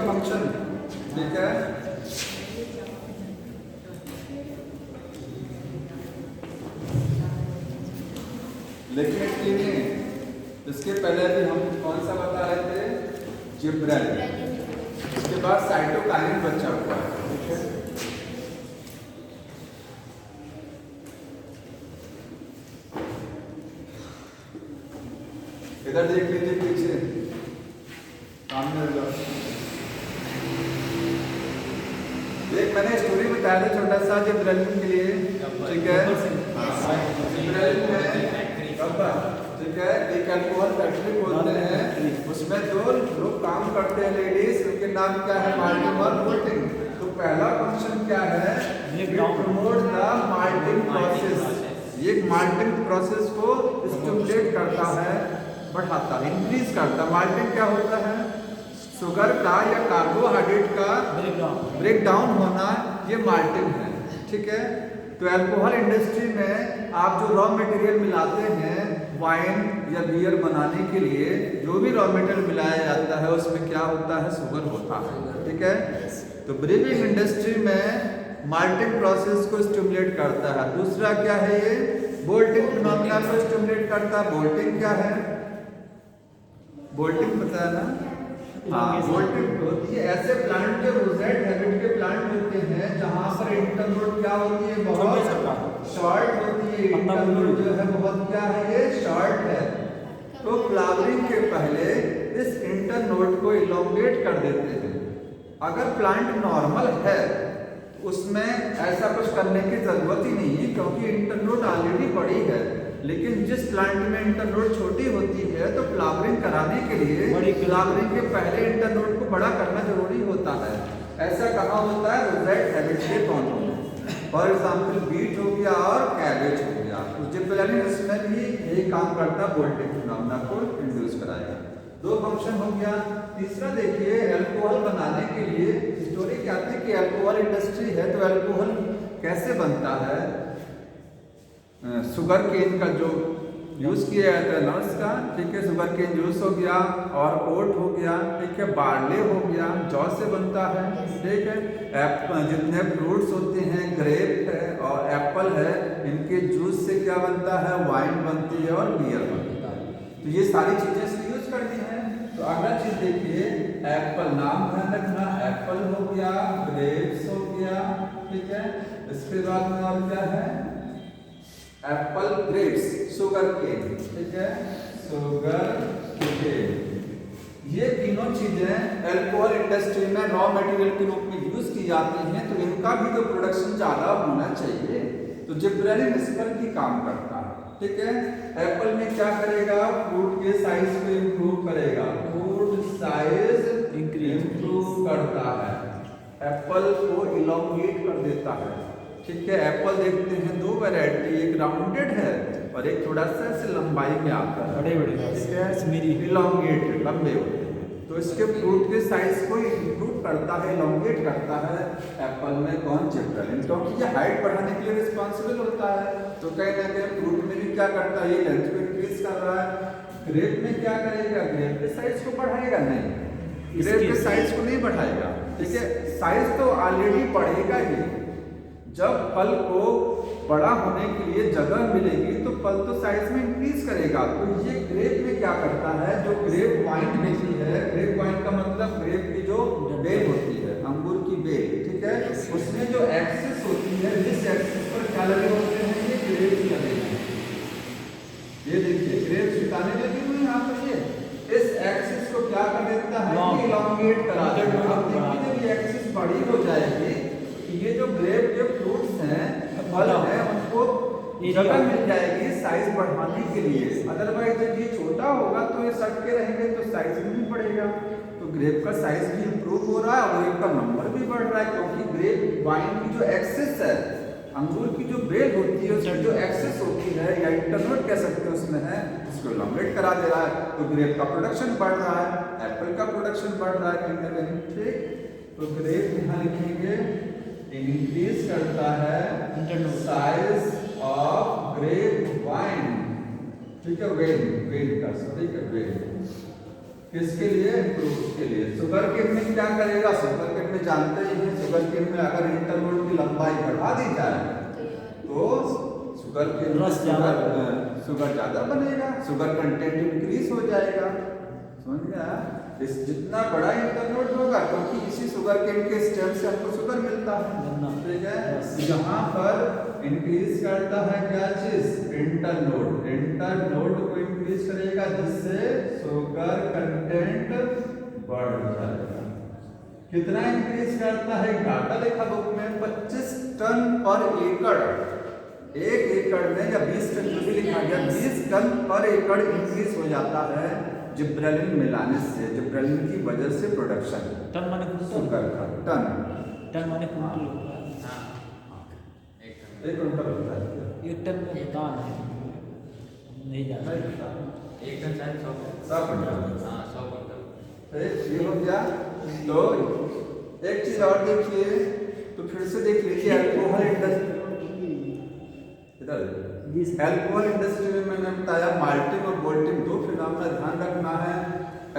का फंक्शन, ठीक है। लिक्विड के लिए इसके पहले भी हम कौन सा बता रहे थे, जिब्रेलिन। इसके बाद साइटोकाइनिन बचा हुआ है, ठीक है। इधर देख लीजिए पीछे सामने एक मैंने स्टोरी बताया था छोटा सा जिब्रेलिन के लिए, ठीक है। जिब्रेलिन में ठीक है, एक अल्कोहल फैक्ट्री बोलते हैं, उसमें 2 लोग काम करते हैं लेडीज, उनके नाम क्या है, माल्टिंग और मोल्टिंग। तो पहला फंक्शन क्या है, प्रमोट द माल्टिंग प्रोसेस। ये माल्टिंग प्रोसेस को स्टिमुलेट करता है, बढ़ाता है, इंक्रीज करता है। माल्टिंग क्या होता है, शुगर का या कार्बोहाइड्रेट का ब्रेक डाउन होना, ये माल्टिंग है, ठीक है। तो अल्कोहल इंडस्ट्री में आप जो रॉ मटेरियल मिलाते हैं वाइन या बियर बनाने के लिए, जो भी रॉ मटेरियल मिलाया जाता है उसमें क्या होता है, शुगर होता है, ठीक है। तो ब्रीविंग इंडस्ट्री में माल्टिंग प्रोसेस को स्टिमुलेट करता है। दूसरा क्या है, ये बोल्टिंग फिनोमेना को स्टिमुलेट करता है। बोल्टिंग क्या है, बोल्टिंग पता है ना, हाँ, बोल्टिंग होती है ऐसे प्लांट जो रोजेट हैबिट के प्लांट होते हैं जहां पर इंटरनोड क्या होती है, बहुत शॉर्ट होती है। इंटरनोड जो है बहुत क्या है, ये शॉर्ट है। तो फ्लावरिंग के पहले इस इंटरनोड को इलोंगेट कर देते हैं। अगर प्लांट नॉर्मल है उसमें ऐसा कुछ करने की जरूरत ही नहीं है, क्योंकि इंटरनोड ऑलरेडी बड़ी है। लेकिन जिस प्लांट में इंटरनोड छोटी होती है तो फ्लावरिंग कराने के लिए फ्लावरिंग के पहले इंटरनोड को बड़ा करना जरूरी होता है। ऐसा कहाँ होता है, रोजेट हैबिट के पौधों में, फॉर एग्जाम्पल बीट हो गया और कैबेज हो गया। तो जिब्रेलिन इसमें भी यही काम करता है, बोल्टिंग फिनोमेना को इंड्यूस कराएगा। 2 फंक्शन हो गया। तीसरा देखिए, अल्कोहल बनाने के लिए स्टोरी क्या थी कि अल्कोहल इंडस्ट्री है तो अल्कोहल कैसे बनता है, शुगर केन का जो यूज़ किया जाता है नट्स का, ठीक है। शुगर केन जूस हो गया और ओट हो गया, ठीक है। बार्ले हो गया, जौ से बनता है, ठीक है। जितने फ्रूट्स होते हैं, ग्रेप है और एप्पल है, इनके जूस से क्या बनता है, वाइन बनती है और बियर बनता है। तो ये सारी चीज़ें इसमें यूज करनी है। तो अगला चीज देखिए, एप्पल, नाम ध्यान रखना, एप्पल हो गया, ग्रेप्स हो गया, ठीक है। इसके बाद में और क्या है, एप्पल, ग्रेप्स, शुगर केन, ठीक है, शुगर केन। ये तीनों चीजें अल्कोहल इंडस्ट्री में रॉ मटेरियल के रूप में यूज की जाती हैं, तो इनका भी तो प्रोडक्शन ज्यादा होना चाहिए। तो जिब्रेलिन इस पर भी काम करता है, ठीक है। एप्पल में क्या करेगा, फ्रूट के साइज को इंप्रूव करेगा, फ्रूट साइज इंप्रूव करता है, एप्पल को इलोंगेट कर देता है, ठीक है। एप्पल देखते हैं 2 वैरायटी, एक राउंडेड है और एक थोड़ा सा ऐसे लंबाई में आता है, बड़े बड़े, ठीक है, इलोंगेटेड, लंबे होते हैं। तो इसके फ्रूट के साइज को इंप्रूव करता है, इलोंगेट करता है एप्पल में, कौन, जिब्रेलिन, क्योंकि ये हाइट बढ़ाने के लिए रिस्पॉन्सिबल होता है। तो कहीं ना कहीं फ्रूट में भी क्या करता है, ये लेंथ को इंक्रीज कर रहा है। ग्रेप में क्या करेगा, ग्रेप के साइज को बढ़ाएगा नहीं, ग्रेप के साइज को नहीं बढ़ाएगा, ठीक है। साइज तो ऑलरेडी बढ़ेगा ही, जब फल को बड़ा होने के लिए जगह मिलेगी तो फल तो साइज में इंक्रीज करेगा। तो ये ग्रेप में क्या करता है, जो ग्रेप वाइन होती है, ग्रेप वाइन का मतलब ग्रेप की जो बेल होती है, अंगूर की बेल, ठीक है, उसमें जो एक्सिस होती है, जिस एक्सिस पर क्या लगे होते हैं, ये ग्रेप्स लगे हैं। ये देखिए ग्रेप्स बिताने लगे हुए यहाँ पर, ये इस एक्सिस को क्या कर देता है, इलोंगेट करा देता है। अब देखिए जब ये एक्सिस बड़ी हो जाएगी, ये जो ग्रेप के फ्रूट्स हैं, फल हैं, उनको जगह मिल जाएगी साइज बढ़ाने के लिए। अदरवाइज जब ये छोटा होगा तो ये सट के रहेंगे तो साइज भी नहीं बढ़ेगा। तो ग्रेप का साइज भी इंप्रूव हो रहा है और ग्रेप का नंबर भी बढ़ रहा है, क्योंकि ग्रेप वाइन की जो एक्सेस है, अंगूर की जो बेल होती है उसकी जो एक्सेस होती है या इंटरनोड कह सकते हैं उसमें है, उसको इलोंगेट करा दे रहा है। तो ग्रेप का प्रोडक्शन बढ़ रहा है, एप्पल का प्रोडक्शन बढ़ रहा है कहीं ना कहीं, ठीक। तो ग्रेप यहाँ लिखेंगे, इंक्रीज करता है साइज ऑफ ग्रेप वाइन, ठीक है, वेन का, ठीक है, वेन। किसके लिए? फ्रूट्स के लिए। शुगर केन में क्या करेगा? शुगर केन में जानते ही हैं, शुगर केन में अगर इंटरनोड की लंबाई बढ़ा दी जाए तो शुगर केन में शुगर ज्यादा बनेगा, शुगर कंटेंट इंक्रीज हो जाएगा। समझ गया? इस जितना बड़ा इंटरनोड होगा, क्योंकि इसी शुगर केन के स्टेम से हमको शुगर मिलता है, ठीक है। यहाँ पर इंक्रीज करता है क्या चीज? इंटरनोड। इंटरनोड को इंक्रीज करेगा जिससे शुगर कंटेंट बढ़ जाएगा। कितना इंक्रीज करता है? डाटा देखा बुक में 25 टन पर एकड़। एक एकड़ में या 20 टन जो भी लिखा गया, 20 टन पर एकड़ इंक्रीज हो जाता है जिब्रेलिन मिलाने से, जिब्रेलिन की वजह से प्रोडक्शन। टन माने शुगर का टन, टन माने कुंटल होता है। एक कुंटल होता है। एक टन में दान है, नहीं जानता। एक टन शायद 100 कुंटल। हाँ 100 कुंटल। ये हो गया। तो एक चीज और देखिए, तो फिर से देख लीजिए अल्कोहल इंडस्ट्री। इधर अल्कोहल इंडस्ट्री में मैंने बताया माल्टिंग और बोल्टिंग दो फिनोमेना ध्यान रखना है।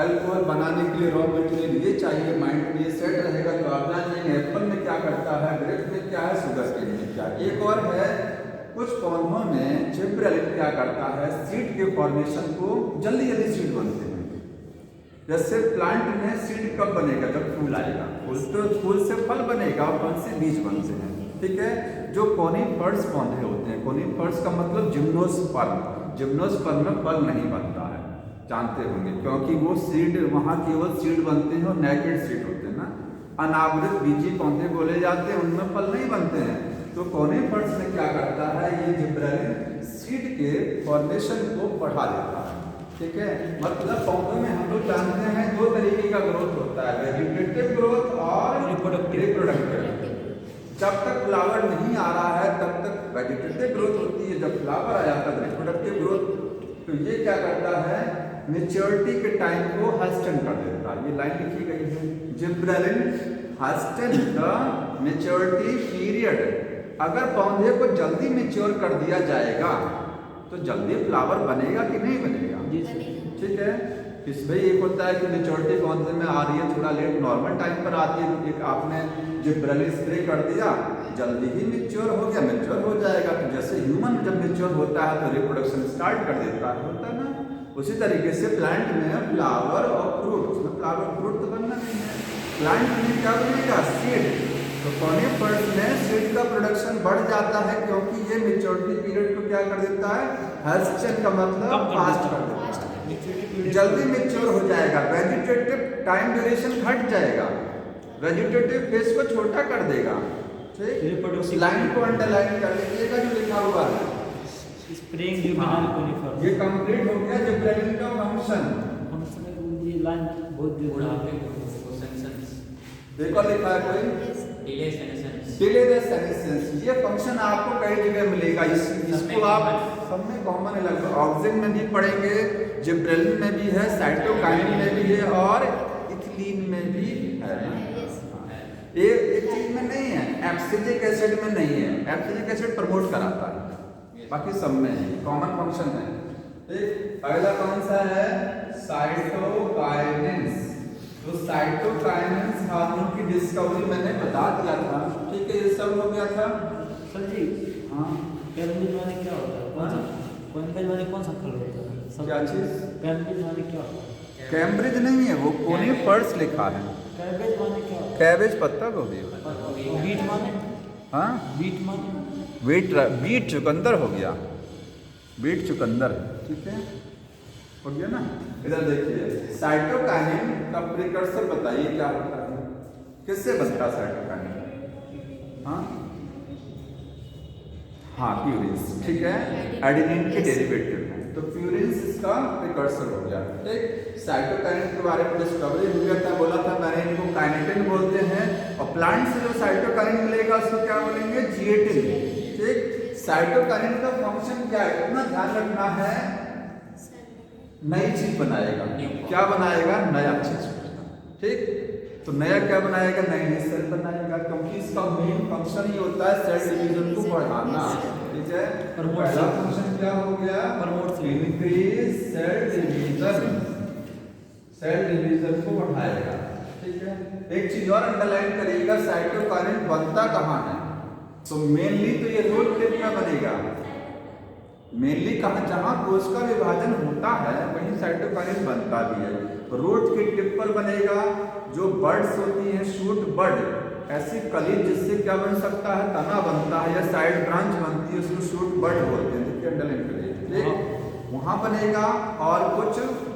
अल्कोहल बनाने के लिए रॉ मटेरियल ये चाहिए, माइंड में ये सेट रहेगा। तो आप जानेंगे एप्पल में क्या करता है, ग्रेप में क्या है, शुगर केन में क्या है। एक और है, कुछ पौधों में जिब्रेलिन क्या करता है, सीड के फॉर्मेशन को जल्दी जल्दी सीड बनते हैं। जैसे प्लांट में सीड कब बनेगा? जब फूल आएगा। फूल से फल बनेगा और फल से बीज बनते हैं, ठीक है। जो कोनिफर्स पौधे होते हैं, कोनिफर्स का मतलब जिम्नोस्पर्म, जिम्नोस्पर्म में फल नहीं बनता है, जानते होंगे, क्योंकि वो सीड, वहाँ केवल सीड बनते हैं और नेकेड सीड होते हैं ना, अनावृत बीजी पौधे बोले जाते हैं, उनमें फल नहीं बनते हैं। तो कोनिफर्स में क्या करता है, ये जिब्रेलिन सीड के फॉर्मेशन को बढ़ा देता है, ठीक है। मतलब पौधों में हम लोग जानते हैं दो तरीके का ग्रोथ होता है, वेजिटेटिव ग्रोथ और रिप्रोडक्टिव। जब तक फ्लावर नहीं आ रहा है तब तक वेजिटेटिव ग्रोथ होती है, जब फ्लावर आ जाता है रिप्रोडक्टिव ग्रोथ। तो ये क्या करता है, मेच्योरिटी के टाइम को हास्टन कर देता है। ये लाइन लिखी गई है, जिब्रेलिन हास्टन द मेच्योरिटी पीरियड। अगर पौधे को जल्दी मेच्योर कर दिया जाएगा तो जल्दी फ्लावर बनेगा कि नहीं बनेगा? ठीक है। इसमें एक होता है कि मेच्योरिटी पौधे में आ रही है थोड़ा लेट, नॉर्मल टाइम पर आती है। एक आपने जिब्रेलिन स्प्रे कर दिया, जल्दी ही मेच्योर हो गया, मेच्योर हो जाएगा। तो जैसे ह्यूमन जब मेच्योर होता है तो रिप्रोडक्शन स्टार्ट कर देता है, होता है ना। उसी तरीके से प्लांट में फ्लावर और फ्रूट, उसमें फ्लावर फ्रूट तो बनना नहीं है, प्लांट में क्या बनेगा? सीड। तो कोनिफर्स में सीड का प्रोडक्शन बढ़ जाता है, क्योंकि ये मेच्योरिटी पीरियड को क्या कर देता है, हास्टन का मतलब फास्ट कर देता है, जल्दी मेच्योर हो जाएगा। वेजिटेटिव टाइम ड्यूरेशन घट जाएगा, वेजिटेटिव फेज को छोटा कर देगा, ठीक। लाइन को अंडरलाइन कर लीजिएगा जो लिखा हुआ है, स्प्रेइंग ल्यूमिनल कोनिफर। ये कंप्लीट हो गया जिब्रेलिन का फंक्शन। ये लाइन बहुत बुढ़ापे को सेंसेंस देखो लिखा है कोई, delay senescence, delay the senescence. ये फंक्शन आपको कई जगह मिलेगा, इसको आप सब में कॉमन है, लगभग ऑक्सीजन में भी पढ़ेंगे, जिब्रेलिन में भी है, साइटोकाइनिन में भी है और इथिलीन में भी है। एक चीज में नहीं है, एब्सिजिक एसिड में नहीं है। एब्सिजिक एसिड प्रमोट कराता है, बाकी सब में है, कॉमन फंक्शन है, ठीक। अगला कौन सा है, साइटोकाइनेंस। तो साइटोकाइनेंस हार्मोन की डिस्कवरी मैंने बता दिया था, ठीक है, ये सब हो गया था। सर जी, हाँ, कैम्ब्रिज माने क्या होता है? कैम्ब्रिज माने कौन सा फल होता है? क्या चीज? कैम्ब्रिज माने क्या होता है? कैम्ब्रिज नहीं है, वो कोनिफर्स लिखा है। कैबेज माने क्या होता है? कैबेज पत्ता गोभी। बीट माने? हाँ, बीट माने? बीट चुकंदर हो गया, बीट चुकंदर, ठीक है, हो गया ना। इधर देखिए, साइटोकाइनिन का प्रिकर्सर बताइए क्या होता है, किससे बनता है साइटोकाइनिन? हाँ हाँ, प्यूरिन्स, ठीक है, एडेनिन के डेरिवेटिव है, तो प्यूरिन्स इसका प्रिकर्सर हो गया, ठीक। साइटोकाइनिन के बारे में डिस्कवरी हो गया था, बोला था मैंने, इनको काइनेटिन बोलते हैं, और प्लांट से जो साइटोकाइनिन मिलेगा उसको क्या बोलेंगे, जिएटिन, ठीक। साइटोकाइनिन का फंक्शन क्या है, इतना ध्यान रखना है, नई चीज बनाएगा। क्या बनाएगा? नया चीज, ठीक। तो नया क्या बनाएगा? नई सेल बनाएगा, क्योंकि इसका मेन फंक्शन ही होता है सेल डिवीजन को बढ़ाना, ठीक है। पहला फंक्शन क्या हो गया? Promote increase cell division, cell division को बढ़ाएगा। ठीक है, एक चीज और अंडरलाइन करिएगा, साइटोकाइनेट बनता कहाँ है? तो मेनली तो ये रूट टिप में बनेगा। मेनली कहाँ, जहाँ कोशिका विभाजन होता है वहीं साइटोकाइनेट बनता भी है। रूट की टिप पर बनेगा। जो बर्ड्स होती हैं, शूट बर्ड, ऐसी कली जिससे क्या बन सकता है, तना बनता है या साइड ब्रांच बनती है, उसको शूट बर्ड बोलते हैं। देखिए अंडरलाइन करिए, वहां बनेगा। और कुछ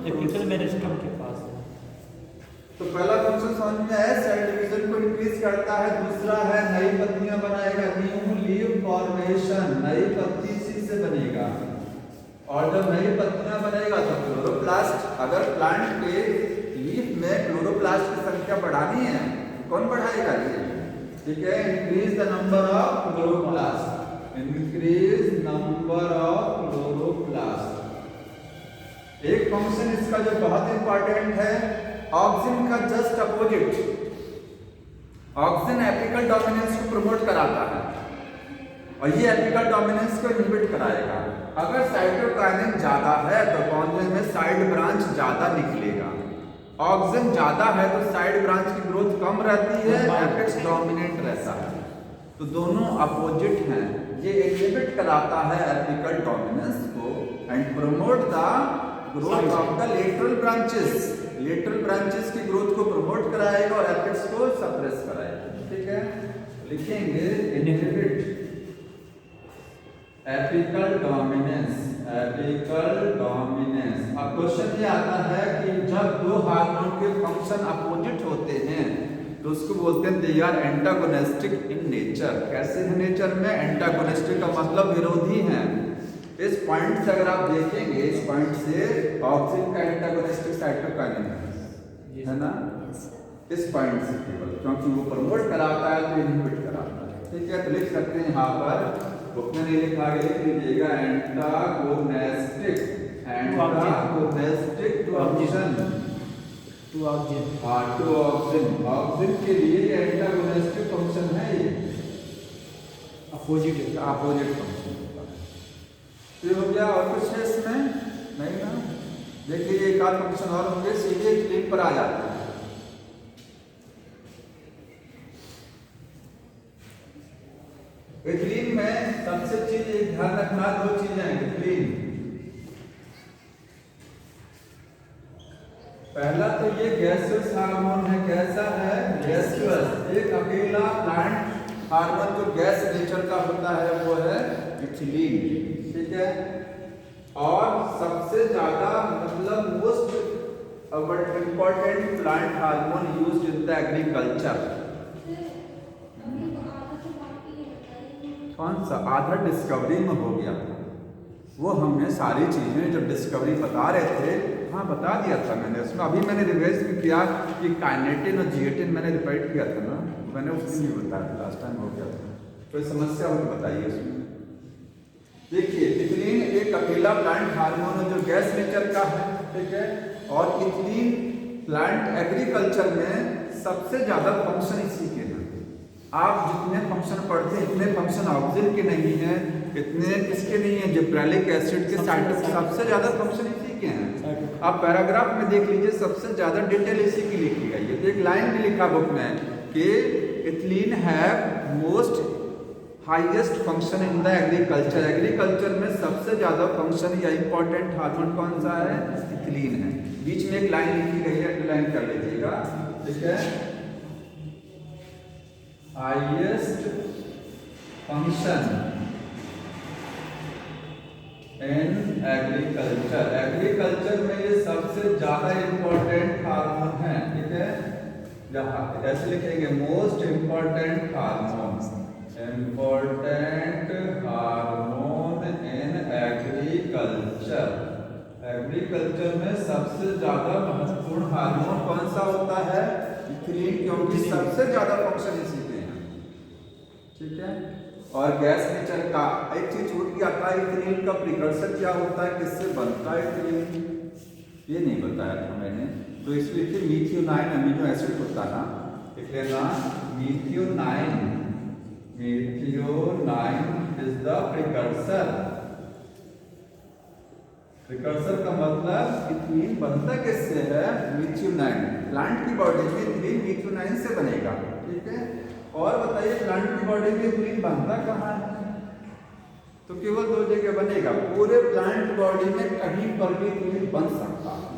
एपिकल मेरिस्टम के पास है। तो पहला फंक्शन समझ में है, सेल डिवीजन को इंक्रीज करता है। दूसरा है नई पत्तियां बनाएगा, न्यू लीफ फॉर्मेशन, नई पत्ती इसी से बनेगा। और जब नई पत्तियां बनेगा तो क्लोरोप्लास्ट, अगर प्लांट के लीफ में क्लोरोप्लास्ट की संख्या बढ़ानी है, कौन बढ़ाएगा ये? ठीक है, increase the number of chloroplast, increase number of chloroplast. एक फंक्शन इसका जो बहुत इंपॉर्टेंट है, ऑक्सिन का just opposite, auxin apical dominance को प्रमोट कराता है और ये एपिकल डोमिनेंस को इनहिबिट कराएगा। अगर साइटोकाइनेट ज्यादा है तो पौधे में साइड ब्रांच ज्यादा निकलेगा। ऑक्सिन ज्यादा है तो साइड ब्रांच की ग्रोथ कम रहती है, एपेक्स डोमिनेंट रहता है। तो दोनों अपोजिट हैं। ये इनहिबिट कराता है एपिकल डोमिनेंस को and promote the growth of the lateral branches, lateral branches की ग्रोथ को प्रमोट कराएगा और एपेक्स को सप्रेस कराएगा। ठीक है, लिखेंगे inhibit apical dominance, apical dominance. अब क्वेश्चन ये आता है कि जब दो हार्मोन के फंक्शन अपोजिट होते हैं तो उसको बोलते हैं they are antagonistic in nature. कैसे है नेचर में? एंटागोनिस्टिक का मतलब विरोधी हैं। इस पॉइंट से अगर आप देखेंगे, इस पॉइंट से ऑक्सिन का एंटागोनिस्टिक साइटोकाइनेट है ना, इस पॉइंट से केवल, क्योंकि वो प्रमोट कराता है तो इनहिबिट कराता है। ठीक है, तो लिख सकते हैं यहाँ पर, बुक में नहीं लिखा है, लिख लीजिएगा antagonistic, antagonistic to auxin, to auxin, हाँ टू ऑक्सिन। ऑक्सिन के लिए ये एंटागोनिस्टिक फंक्शन है, ये अपोजिट अपोजिट फंक्शन होता है। तो हो गया, और कुछ है इसमें? नहीं ना। देखिए एक आध फंक्शन और होंगे, सीधे क्लिक पर आ जाते हैं। इथिलीन में सबसे चीज एक ध्यान रखना, दो चीजें हैं इथिलीन। पहला तो ये गैसियस हार्मोन है। कैसा है? गैसियस। एक अकेला प्लांट हार्मोन जो गैस नेचर का होता है वो है इथिलीन। ठीक है, और सबसे ज्यादा मतलब most important plant hormone used in the agriculture. कौन सा? आधा डिस्कवरी में हो गया, वो हमने सारी चीजें जब डिस्कवरी बता रहे थे, हाँ बता दिया था मैंने उसमें। अभी मैंने रिवाइज भी किया कि काइनेटिन और जिएटिन मैंने रिपीट किया था ना, मैंने उस दिन भी बताया था, लास्ट टाइम हो गया था। कोई समस्या हो तो बताइए उसमें। देखिए इथिलीन एक अकेला प्लांट हार्मोन है जो गैस नेचर का है। ठीक है, और इथिलीन प्लांट एग्रीकल्चर में सबसे ज्यादा फंक्शन इसी के हैं। आप जितने फंक्शन पढ़ते हैं इतने फंक्शन ऑक्सिन के नहीं है, इतने किसके नहीं है, जिब्रेलिक एसिड के साइटो सबसे ज्यादा फंक्शन इसी के हैं। आप पैराग्राफ में देख लीजिए, सबसे ज्यादा डिटेल इसी की लिखी गई है। तो एक लाइन भी लिखा बुक में कि ethylene have most highest function in the agriculture. Agriculture में सबसे ज्यादा फंक्शन या इंपॉर्टेंट हार्मोन कौन सा है? इथिलीन है। बीच में एक लाइन लिखी गई है, अंडरलाइन कर लीजिएगा। ठीक है, highest function in agriculture. Agriculture में ये सबसे ज्यादा इंपॉर्टेंट हार्मोन है। ठीक है, यहाँ ऐसे लिखेंगे most important hormone, important hormone in agriculture. Agriculture में सबसे ज्यादा महत्वपूर्ण हार्मोन कौन सा होता है? इथिलीन, क्योंकि सबसे ज्यादा फंक्शन इसी के हैं। ठीक है, और गैस नेचर का एक चीज छूट गया था, इथिलीन का प्रिकर्सर क्या होता है, किससे बनता है इथिलीन, ये नहीं बताया था मैंने। तो इसलिए कि मीथियोनाइन अमीनो एसिड होता ना, लिख लेना मीथियोनाइन। मीथियोनाइन इज द प्रिकर्सर प्रिकर्सर का मतलब कि थ्रीन बनता किससे है? मीथ्योनाइन। प्लांट की बॉडी में थ्रीन मीथ्योनाइन से बनेगा, ठीक है। और बताइए प्लांट की बॉडी में थ्रीन बनता कहाँ है? तो केवल दो जगह बनेगा। पूरे प्लांट बॉडी में कहीं पर भी थ्रीन बन सकता है।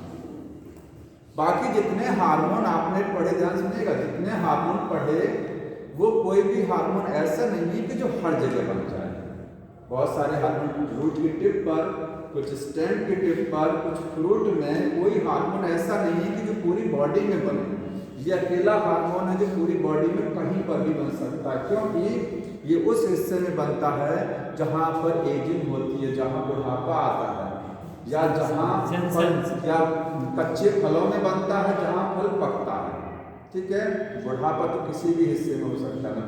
बाकी जितने हार्मोन आपने पढ़े, ध्यान सुनिएगा, जितने हार्मोन पढ़े वो कोई भी हार्मोन ऐसा नहीं है कि जो हर जगह बन जाए। बहुत सारे हार्मोन रूट की टिप पर, कुछ स्टेम की टिप पर, कुछ फ्रूट में, कोई हार्मोन ऐसा नहीं है कि जो पूरी बॉडी में बने। ये अकेला हार्मोन है जो पूरी बॉडी में कहीं पर भी बन सकता है, क्योंकि ये उस हिस्से में बनता है जहाँ पर एजिंग होती है, जहाँ बुढ़ापा आता है, या जहाँ या कच्चे फलों में बनता है जहाँ फल पकता है, ठीक है। बुढ़ापा तो किसी भी हिस्से में हो सकता है ना,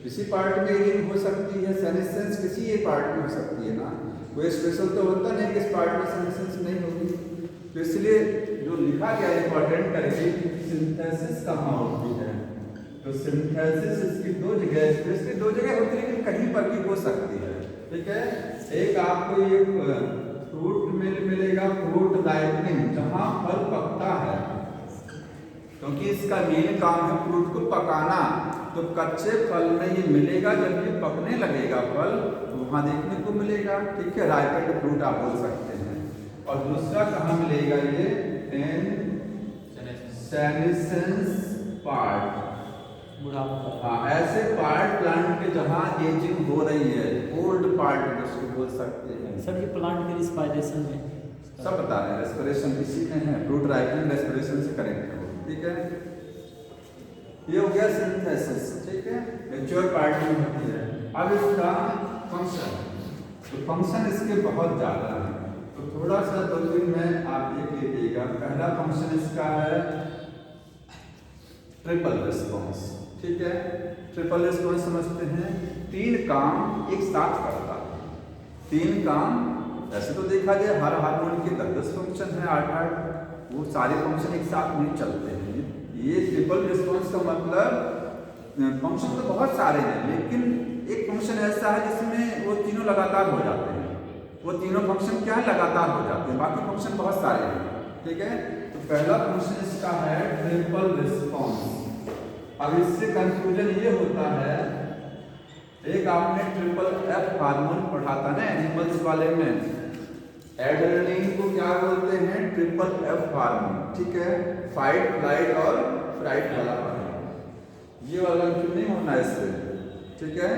किसी पार्ट में एजिंग हो सकती है, सेनेसेंस किसी एक पार्ट में हो सकती है ना, कोई स्पेशल तो होता नहीं कि इस पार्ट में सेनेसेंस नहीं होगी। तो इसलिए जो लिखा गया इंपॉर्टेंट करके सिंथेसिस कहाँ होती है, तो सिंथेसिस इसकी दो जगह, स्पेशली दो जगह होती है, लेकिन कहीं पर भी हो सकती है, ठीक है। एक आपको ये फ्रूट मिलेगा, फ्रूट राइपनिंग, जहाँ फल पकता है, क्योंकि इसका मेन काम है फ्रूट को पकाना। तो कच्चे फल में ये मिलेगा, जब ये पकने लगेगा फल तो वहाँ देखने को मिलेगा, ठीक है। राइपेंड फ्रूट आप बोल सकते हैं। और दूसरा कहाँ मिलेगा? ये सेनेसेंस पार्ट, हाँ, ऐसे पार्ट प्लांट के जहाँ एजिंग हो रही है, ओल्ड पार्ट उसको बोल सकते हैं। सर ये प्लांट के रिस्पायरेशन में सब बता रहे हैं, रेस्पिरेशन इसी में है, फ्रूट राइपनिंग रेस्पिरेशन से कनेक्ट है, ठीक है। ये हो गया सिंथेसिस, ठीक है, मैच्योर पार्ट में होती है। अब इसका फंक्शन, तो फंक्शन इसके बहुत ज़्यादा है, तो थोड़ा सा दो दिन में आप देख लीजिएगा। पहला फंक्शन इसका है ट्रिपल रिस्पॉन्स, ठीक है। ट्रिपल रिस्पॉन्स समझते हैं, तीन काम एक साथ करता है। तीन काम, ऐसे तो देखा जाए हर हार्मोन के 10 फंक्शन है, 8-8, वो सारे फंक्शन एक साथ नहीं चलते हैं। ये ट्रिपल रिस्पॉन्स का मतलब फंक्शन तो बहुत सारे हैं, लेकिन एक फंक्शन ऐसा है जिसमें वो तीनों लगातार हो जाते हैं। वो तीनों फंक्शन क्या है? लगातार हो जाते हैं, बाकी फंक्शन बहुत सारे हैं, ठीक है। तो पहला फंक्शन इसका है ट्रिपल रिस्पॉन्स। अब इससे कंफ्यूजन ये होता है, एक आपने ट्रिपल एफ हार्मोन पढ़ा था ना एनिमल्स वाले में, एड्रेनलिन को क्या बोलते हैं? ट्रिपल एफ हार्मोन, ठीक है। फाइट, फ्लाइट और फ्राइट वाला हार्मोन, ये वाला नहीं होना इससे, ठीक है।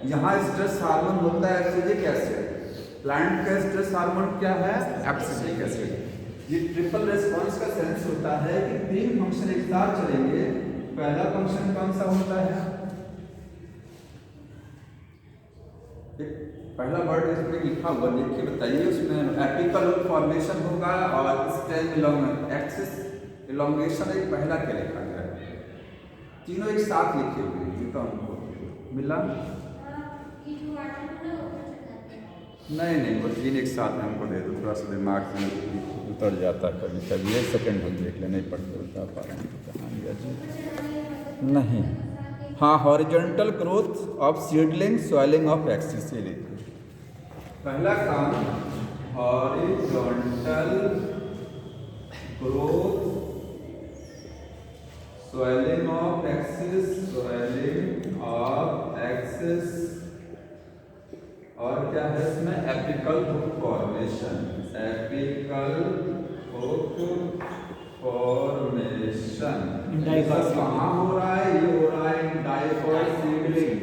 यहाँ स्ट्रेस हार्मोन होता है एब्सिसिक एसिड, प्लांट का स्ट्रेस हार्मोन क्या है? Abscisic acid. ये ट्रिपल रिस्पॉन्स का सेंस होता है कि तीन फंक्शन एक साथ चलेंगे। पहला फंक्शन कौन सा होता है? पहला वर्ड इसमें लिखा हुआ देखिए, बताइए। उसमें एपिकल फॉर्मेशन होगा और स्टेम एक्सिस इलोंगेशन, एक पहला क्या लिखा गया है? तीनों एक साथ लिखे हुए हैं, तो हमको मिला नहीं, वो तीन एक साथ में हमको दे दो, थोड़ा सा दिमाग में उतर जाता है कभी कभी। एक सेकंड हम देख ले, नहीं पढ़ते बता पा रहे हैं कहाँ गया जी, नहीं, हाँ, horizontal growth of seedling, soiling of axis, ये लिखिए। पहला काम horizontal growth, soiling of axis, soiling of axis, और क्या है इसमें? Apical hook formation, apical hook formation. कहाँ हो रहा है? ये हो रहा है डाइकॉट सीडलिंग।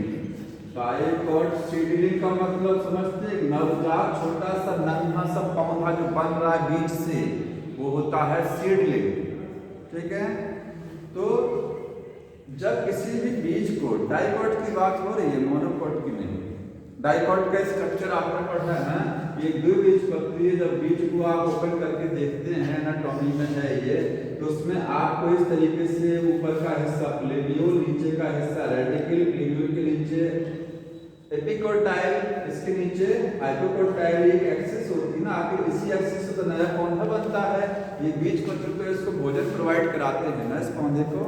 डाइकॉट सीडलिंग का मतलब समझते हैं? नवजात छोटा सा नन्हा सा पौधा जो बन रहा है बीज से, वो होता है सीडलिंग, ठीक है। तो जब किसी भी बीज को, डाइकॉट की बात हो रही है, मोनोकॉट की नहीं। डाइकॉट का स्ट्रक्चर आपने पढ़ा है ना, ये द्विबीजपत्री है। जब बीज को आप ओपन करके देखते हैं, एनाटॉमी में है ये, तो उसमें आपको इस तरीके से ऊपर का हिस्सा प्लेब्यूल, नीचे का हिस्सा रेडिकल, प्लेब्यूल के नीचे एपिकोटाइल, इसके नीचे हाइपोकोटाइल, एक एक्सिस होती है ना, आखिर इसी एक्सिस से तो नया पौधा बनता है। ये बीज को चुके इसको भोजन प्रोवाइड कराते हैं ना इस पौधे को।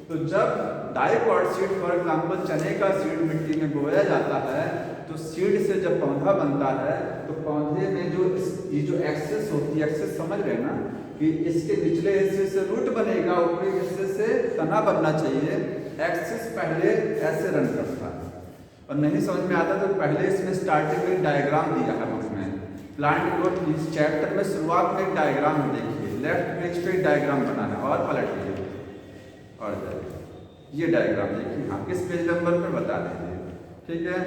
तो जब डाइकॉट सीड फॉर एग्जाम्पल चने का सीड मिट्टी में बोया जाता है, तो सीड से जब पौधा बनता है तो पौधे में ये जो एक्सेस होती है, एक्सेस समझ रहे हैं ना, कि इसके निचले हिस्से से रूट बनेगा, ऊपरी हिस्से से तना बनना चाहिए। एक्सेस पहले ऐसे रन करता है, और नहीं समझ में आता तो पहले इसमें स्टार्टिंग में डायग्राम दिया है उसमें प्लांट ग्रोथ इस चैप्टर में शुरुआत में एक डायग्राम देखिए, लेफ्ट पेज पे डायग्राम बना है और पलटिए और जाइए, ये डायग्राम देखिए। हाँ, किस पेज नंबर पर बता दीजिए, ठीक है,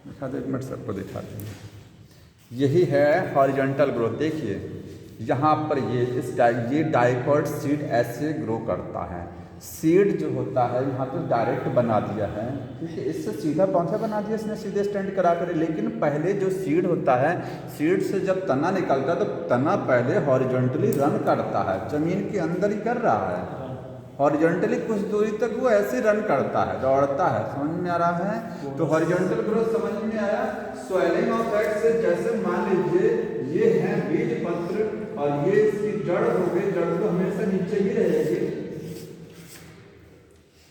दिखा दो, एक मिनट सबको दिखा देंगे। यही है हॉरिजॉन्टल ग्रोथ। देखिए यहाँ पर ये डाइकॉट सीड ऐसे ग्रो करता है। सीड जो होता है यहाँ तो डायरेक्ट बना दिया है, ठीक है, इससे सीधा पौधा बना दिया इसने सीधे स्टैंड करा कर। लेकिन पहले जो सीड होता है, सीड से जब तना निकलता है तो तना पहले हॉरिजॉन्टली रन करता है, जमीन के अंदर ही कर रहा है। हॉरिजॉन्टली कुछ दूरी तक वो ऐसे रन करता है, दौड़ता है। समझ में आ रहा है? तो हॉरिजॉन्टल ग्रोथ समझ में आया। स्वेलिंग ऑफ एक्स से जैसे मान लीजिए ये है बीज पत्र और ये इसकी जड़ हो गई, जड़ तो हमेशा नीचे ही रहेगी।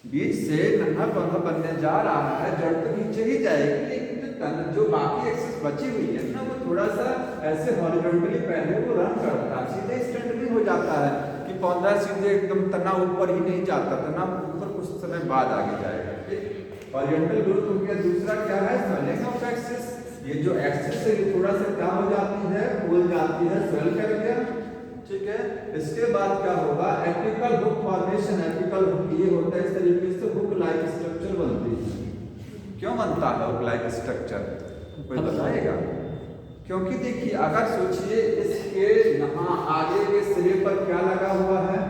बीज से नन्हा पौधा बनने जा रहा है, जड़ तो नीचे ही जाएगी, लेकिन जो बाकी एक्सेस बची हुई है ना, वो थोड़ा सा ऐसे हॉरिजॉन्टली पहले वो रन करता है, सीधे स्टैंड नहीं हो जाता है कि पौधा सीधे एकदम तना ऊपर ही नहीं जाता, तना ऊपर कुछ समय बाद आगे जाएगा। ठीक, हॉरिजॉन्टल ग्रोथ हो गया। दूसरा क्या है? Swelling of axis. ये जो एक्सेस है ये थोड़ा सा क्या हो जाती है, बोल जाती है, स्वेल कर गया, ठीक है। इसके बाद क्या होगा? Apical hook formation. Apical hook ये होता है, इस तरीके से हुक लाइक स्ट्रक्चर बनती है। क्यों बनता है हुक लाइक स्ट्रक्चर? कोई बताएगा? क्योंकि देखिए, अगर सोचिए इसके यहाँ आगे के सिरे पर क्या लगा हुआ है,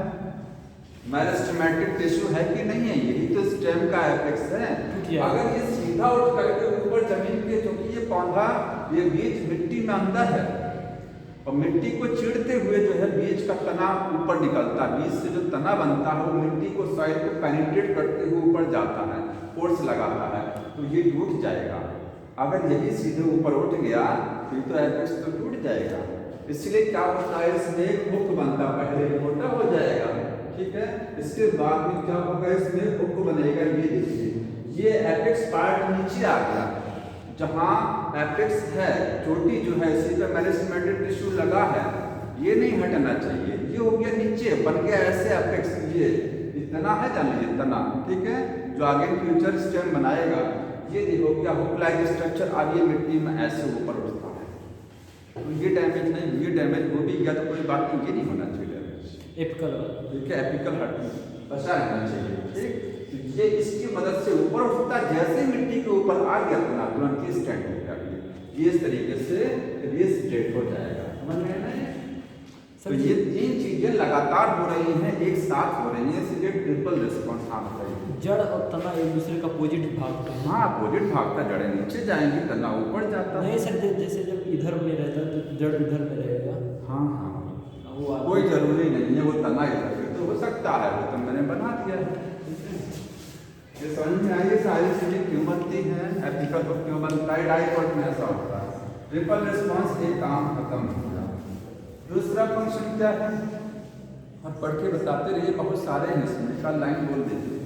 मेरिस्टेमेटिक टिश्यू है कि नहीं है? यही तो स्टेम का एपेक्स है। अगर ये सीधा उठ करके ऊपर जमीन पे, क्योंकि ये पौधा, ये बीज मिट्टी में अंदर है और मिट्टी को चीरते हुए जो है बीज का तना ऊपर निकलता है। बीज से जो तना बनता है वो मिट्टी को, सॉइल को पेनिट्रेट करते हुए ऊपर जाता है, फोर्स लगाता है, तो ये टूट जाएगा। अगर यही सीधे ऊपर उठ गया तो एपेक्स तो टूट जाएगा। इसलिए क्या होता है, इसमें एक हुक बनता, पहले मोटा हो जाएगा, ठीक है, इसके बाद में क्या होगा, इसमें हुक बनेगा। ये देखिए, ये एपेक्स पार्ट नीचे आ गया, जहाँ एपेक्स है, चोटी जो है, इसी पे मेरिस्टेमेटिक टिश्यू लगा है, ये नहीं हटना चाहिए। ये हो गया नीचे, बन गया ऐसे एपेक्स। ये इतना है, जान लीजिए तना, ठीक है, जो आगे फ्यूचर स्टेम बनाएगा। ये हो गया हुक लाइक स्ट्रक्चर। अब ये मिट्टी में ऐसे ऊपर उठता है, तो ये डैमेज नहीं, ये डैमेज हो भी गया तो कोई बात नहीं, ये नहीं होना चाहिए डैमेज। एपिकल, ठीक है, एपिकल हट बचा रहना चाहिए, ठीक। ये इसकी मदद से ऊपर उठता, जैसे मिट्टी के ऊपर आ गया तो तुरंत ही स्टैंड हो गया। ये इस तरीके से ये स्ट्रेट हो जाएगा। समझ में आया? तो ये तीन चीजें लगातार हो रही हैं, एक साथ हो रही हैं, इसलिए ट्रिपल रिस्पॉन्स। हाँ बताइए। जड़ और तना एक दूसरे का अपोजिट भाग का है। हाँ, अपोजिट भाग का, जड़ें नीचे जाएंगी, तना ऊपर जाता है। नहीं सर, जैसे जब इधर में रहता है तो जड़ इधर में रहेगा। हाँ हाँ, वो कोई जरूरी नहीं है वो तना इधर भी तो हो सकता है, वो तो मैंने बना दिया है। ये समझ में आई? सारी चीजें क्यों बनती हैं, एपिकल हुक क्यों बनता है, डाइकॉट में ऐसा होता है। ट्रिपल रिस्पॉन्स, एक काम खत्म हो गया। दूसरा फंक्शन क्या है, आप पढ़ के बताते रहिए, बहुत सारे हैं इसमें, का लाइन बोल दीजिए।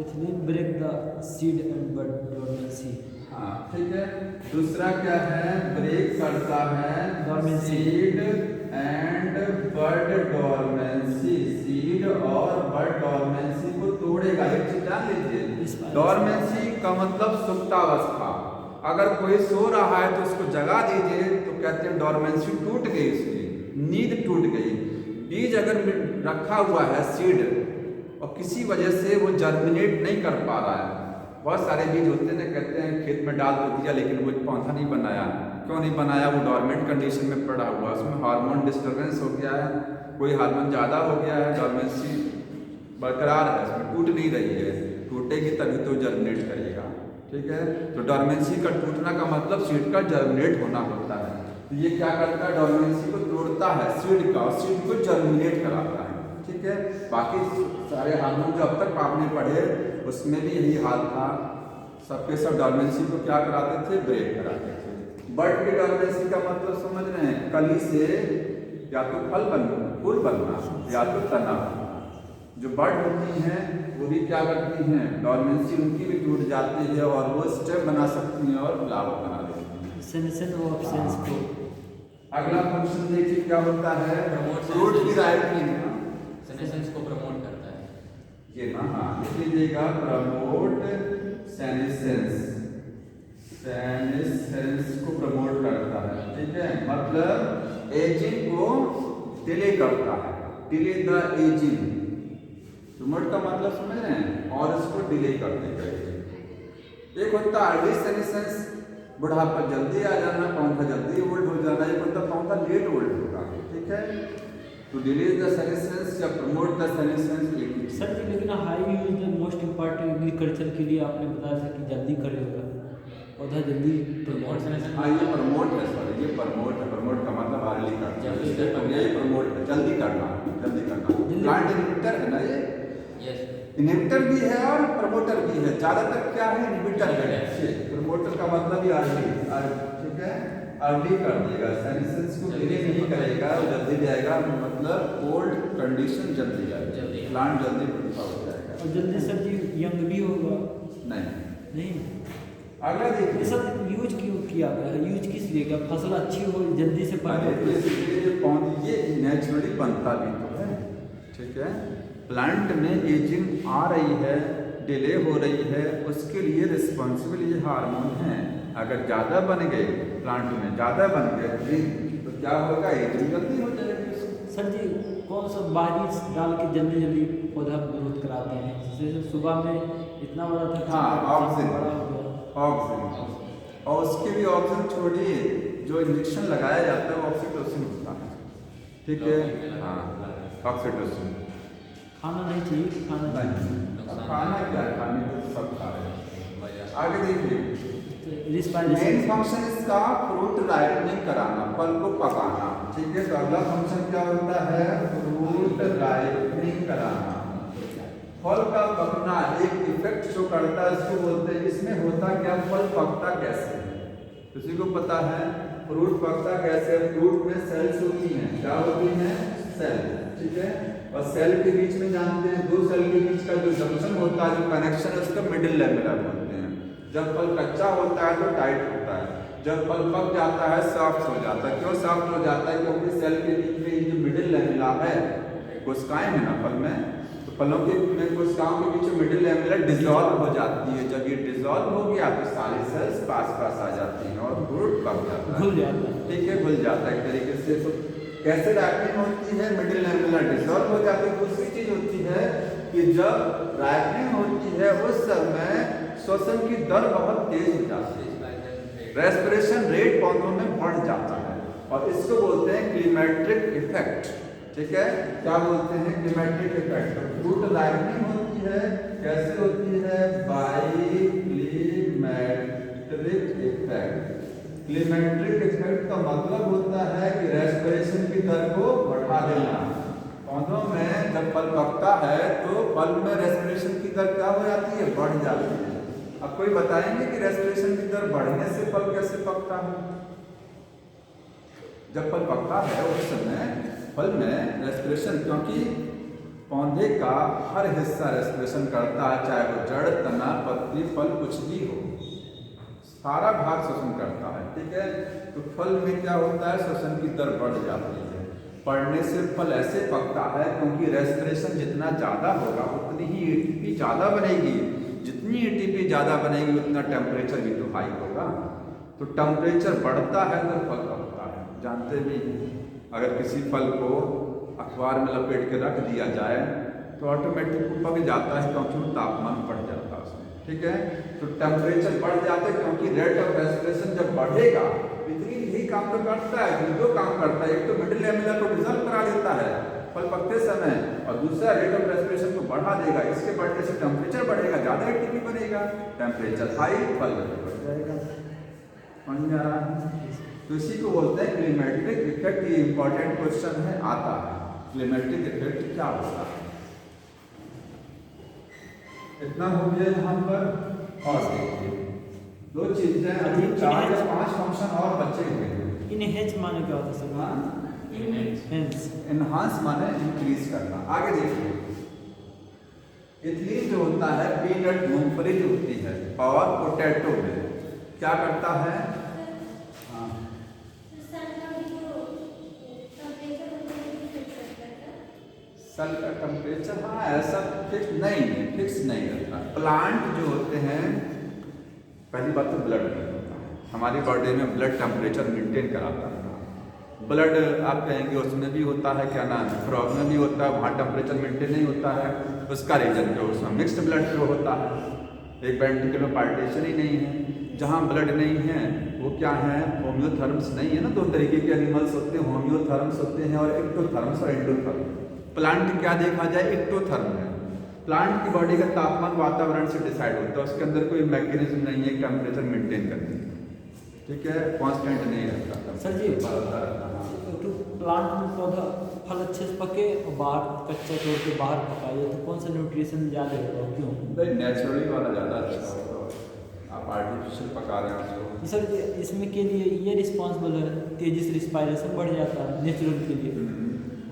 Ethylene break the seed and bud dormancy. हाँ ठीक है। दूसरा क्या है, ब्रेक करता है seed and bud dormancy. Seed और बड डोरमेंसी को तोड़ेगा। एक चीज जान लीजिए, डोरमेंसी का मतलब सुप्तावस्था। अगर कोई सो रहा है तो उसको जगा दीजिए तो कहते हैं डोरमेंसी टूट गई, उसकी नींद टूट गई। बीज अगर रखा हुआ है सीड और किसी वजह से वो जर्मिनेट नहीं कर पा रहा है, बहुत सारे बीज होते हैं, कहते हैं खेत में डाल तो दिया लेकिन वो पौधा नहीं बनाया। क्यों नहीं बनाया? वो डोरमेंट कंडीशन में पड़ा हुआ, उसमें हार्मोन डिस्टर्बेंस हो गया है, कोई हार्मोन ज़्यादा हो गया है, डोरमेंसी बरकरार है, उसमें टूट नहीं रही है। टूटेगी तभी तो जर्मिनेट करेगा, ठीक है। तो डोरमेंसी का टूटना का मतलब सीड का जर्मिनेट होना होता है। तो ये क्या करता है, डोरमेंसी को तोड़ता है सीड का, और सीड को जर्मिनेट कराता है, ठीक है। बाकी सारे हार्मोन जो अब तक आपने पढ़े उसमें भी यही हाल था, सबके सब डोरमेंसी को क्या कराते थे, ब्रेक कराते थे। बड की डोरमेंसी का मतलब समझ रहे हैं, कली से या तो फल बनना, फूल बनना, या तो तना बनना। जो बर्ड होती हैं वो भी क्या करती हैं, डॉर्मेंसी उनकी भी टूट जाती है और वो स्टेम बना सकती हैं और फ्लावर बना देती हैं। सेनेशन ऑफ सेंस को। अगला फंक्शन देखिए क्या होता है, Promote फ्रूट की senescence। राइपनिंग। सेनेसेंस को प्रमोट करता है। ये ना, हाँ लिख लीजिएगा, प्रमोट सेनेसेंस, सेनेसेंस को प्रमोट करता है, ठीक है, मतलब एजिंग को डिले करता है, डिले द एजिंग। प्रमोट का मतलब समझ रहे हैं, और इसको डिले करने का। एक होता है अर्ली सेनेसेंस, बुढ़ापा जल्दी आ जाना, पौधा जल्दी ओल्ड हो जाना, एक होता पौधा लेट ओल्ड होगा, ठीक है। तो डिले द सेनेसेंस या प्रमोट द सेनेसेंस एक ही सर जी लेकिन high use most important agriculture के लिए आपने बताया था कि जल्दी करेगा पौधा जल्दी प्रमोट सेनेसेंस। हाँ ये प्रमोट है, सॉरी ये प्रमोट है, प्रमोट का मतलब अर्ली करना, जल्दी करना। ये प्रमोट है, जल्दी करना, जल्दी करना। प्लांट इनहिबिटर है ना ये, यस। इनहिबिटर भी है और प्रमोटर भी है, ज्यादातर क्या है इनहिबिटर है। प्रमोटर का मतलब ही अर्ली, ठीक है, अर्ली कर देगा, सेनेसेंस को डिले नहीं करेगा, जल्दी जाएगा, मतलब ओल्ड कंडीशन जल्दी जल्दी। जाएगा, प्लांट जल्दी प्रिफर हो जाएगा। और जल्दी सर जी यंग भी होगा। नहीं, नहीं अगला ये देखिए, सब यूज क्यों किया गया है, यूज किस लिए किया, फसल अच्छी हो जल्दी से अरे पके। ये पौध ये नेचुरली बनता भी तो है, ठीक है। प्लांट में एजिंग आ रही है, डिले हो रही है, उसके लिए रिस्पॉन्सिबल ये हार्मोन है। अगर ज़्यादा बन गए, प्लांट में ज़्यादा बन गए तो क्या होगा, एजिंग जल्दी हो जाएगी। सर जी कौन सा बारिश डाल के जल्दी जल्दी पौधा ग्रोथ कराते हैं, जैसे सुबह में इतना बड़ा था, हाँ, ऑक्सीजन, बड़ा हो गया। ऑक्सीजन, और उसके भी ऑक्सीजन छोड़िए, जो इंजेक्शन लगाया जाता है वो ऑक्सीटोसिन होता है, ठीक है। हाँ, ऑक्सीटोसिन खाना नहीं चाहिए, खाना चाहिए। नहीं, खाना क्या है, खाने को सब खा रहे हैं। आगे देखिए, मेन रिस्पायरेशन फंक्शन इसका फ्रूट राइपनिंग कराना, फल को पकाना, ठीक है। तो अगला फंक्शन क्या होता है, फ्रूट राइपनिंग कराना, फल का पकना एक इफेक्ट शो करता है, इसको बोलते हैं। इसमें होता क्या, फल पकता कैसे है, किसी को पता है फ्रूट पकता कैसे है? फ्रूट में सेल्स होती हैं, क्या होती हैं, सेल, ठीक है। और सेल के बीच में जानते हैं, दो सेल के बीच का जो जंक्शन होता है, जो कनेक्शन है, उसका मिडिल लेवलर बोलते हैं। जब फल कच्चा होता है तो टाइट होता है, जब फल पक जाता है सॉफ्ट हो जाता है। क्यों सॉफ्ट हो जाता है, क्योंकि सेल के बीच में जो मिडिल लेवला है, कोशिकाएं है ना फल में, तो फलों के में कोशिकाओं के बीच में मिडिल लेवलर डिसॉल्व हो जाती है। जब ये डिसॉल्व हो गया तो सारी सेल्स पास पास आ जाती हैं और फ्रूट पक जाता है, घुल जाता है, ठीक है, घुल जाता है एक तरीके से। तो कैसे राइपनिंग होती है, मिडिल लेवलर डिसॉल्व हो जाती है। दूसरी चीज होती है कि जब राइपनिंग होती है उस समय श्वसन की दर बहुत तेज हो जाती है, रेस्पिरेशन रेट पौधों में बढ़ जाता है, और इसको बोलते हैं क्लीमेट्रिक इफेक्ट, ठीक है। क्या बोलते हैं, क्लीमेट्रिक इफेक्ट। फ्रूट राइपनिंग होती है, कैसे होती है, बाय क्लीमेट्रिक इफेक्ट। क्लीमेट्रिक इफेक्ट का मतलब होता है कि रेस्पिरेशन की दर को बढ़ा देना। पौधों में जब फल पकता है तो फल में रेस्पिरेशन की दर क्या हो जाती है, बढ़ जाती है। अब कोई बताएंगे कि रेस्पिरेशन की दर बढ़ने से फल कैसे पकता है? जब फल पकता है उस समय फल में रेस्पिरेशन, क्योंकि पौधे का हर हिस्सा रेस्पिरेशन करता है, चाहे वो जड़, तना, पत्ती, फल कुछ भी हो, सारा भाग श्वसन करता है, ठीक है। तो फल में क्या होता है, श्वसन की दर बढ़ जाती है। बढ़ने से फल ऐसे पकता है क्योंकि रेस्पिरेशन जितना ज़्यादा होगा उतनी ही एटीपी ज़्यादा बनेगी, जितनी एटीपी ज़्यादा बनेगी उतना टेम्परेचर भी तो हाई होगा। तो टेम्परेचर बढ़ता है तो फल पकता है, जानते भी हैं। अगर किसी फल को अखबार में लपेट के रख दिया जाए तो ऑटोमेटिक पक जाता है, क्योंकि वो तापमान बढ़ जाता है उसमें, ठीक है। तो टेम्परेचर बढ़ जाता है क्योंकि रेट ऑफ रेस्पिरेशन जब बढ़ेगा, इतनी यही काम तो करता है, दो काम करता है। एक तो मिडिल लेवलर को डिसॉल्व करा देता है फल पकते समय, और दूसरा रेट ऑफ रेस्पिरेशन को बढ़ा देगा। इसके बढ़ने से टेम्परेचर बढ़ेगा, ज़्यादा एटीपी बनेगा, टेम्परेचर हाई, फल बढ़ जाएगा। समझ में आ रहा है? तो इसी को बोलते हैं क्लीमेट्रिक इफेक्ट। ये इंपॉर्टेंट क्वेश्चन है, आता है, क्लीमेट्रिक इफेक्ट क्या होता है। इतना हो गया यहाँ पर। और देखिए दो चीजें, अभी 4 या 5 फंक्शन और बचे हुए हैं। इनहेंस माने क्या होता है सर? Enhance। हेंस एनहांस माने इंक्रीज करना। आगे देखिए, इथिलीन जो होता है पीनट मूंगफली जो होती है और पोटैटो में क्या करता है? हाँ सल का टेम्परेचर, हाँ ऐसा फिक्स नहीं है, फिक्स नहीं रहता। प्लांट जो होते हैं, पहली बात तो ब्लड नहीं होता है हमारी बॉडी में, ब्लड टेम्परेचर मेंटेन कराता है। ब्लड आप कहेंगे उसमें भी होता है, क्या नाम है, फ्रॉग में भी होता है, वहाँ टेम्परेचर मेंटेन नहीं होता है, उसका रीजन जो उसमें मिक्स्ड ब्लड फ्लो होता है, एक वेंट्रिकल में पार्टीशन ही नहीं है। जहाँ ब्लड नहीं है वो क्या है, होम्योथर्म्स नहीं है ना, दो तरीके के एनिमल्स होते हैं, होम्योथर्म्स होते हैं और एक्टोथर्म्स और एंडोथर्म। प्लांट क्या देखा जाए, एक्टोथर्म है। प्लांट की बॉडी का तापमान वातावरण से डिसाइड होता है, उसके अंदर कोई मैकेनिज्म नहीं है टेम्परेचर मेंटेन करने का, ठीक है, कांस्टेंट नहीं रहता। सर जी, तो प्लांट में पौधा फल अच्छे से पके और बाहर कच्चा तोड़ के बाहर पकाइए तो कौन सा न्यूट्रिशन ज़्यादा होगा, क्यों? भाई नेचुरली वाला ज़्यादा अच्छा होगा, आप आर्टिफिशियल पका रहे हैं उसको। सर इसमें के लिए ये रिस्पॉन्सिबल है, तेजी से रिस्पायरेशन बढ़ जाता है नेचुरल के लिए,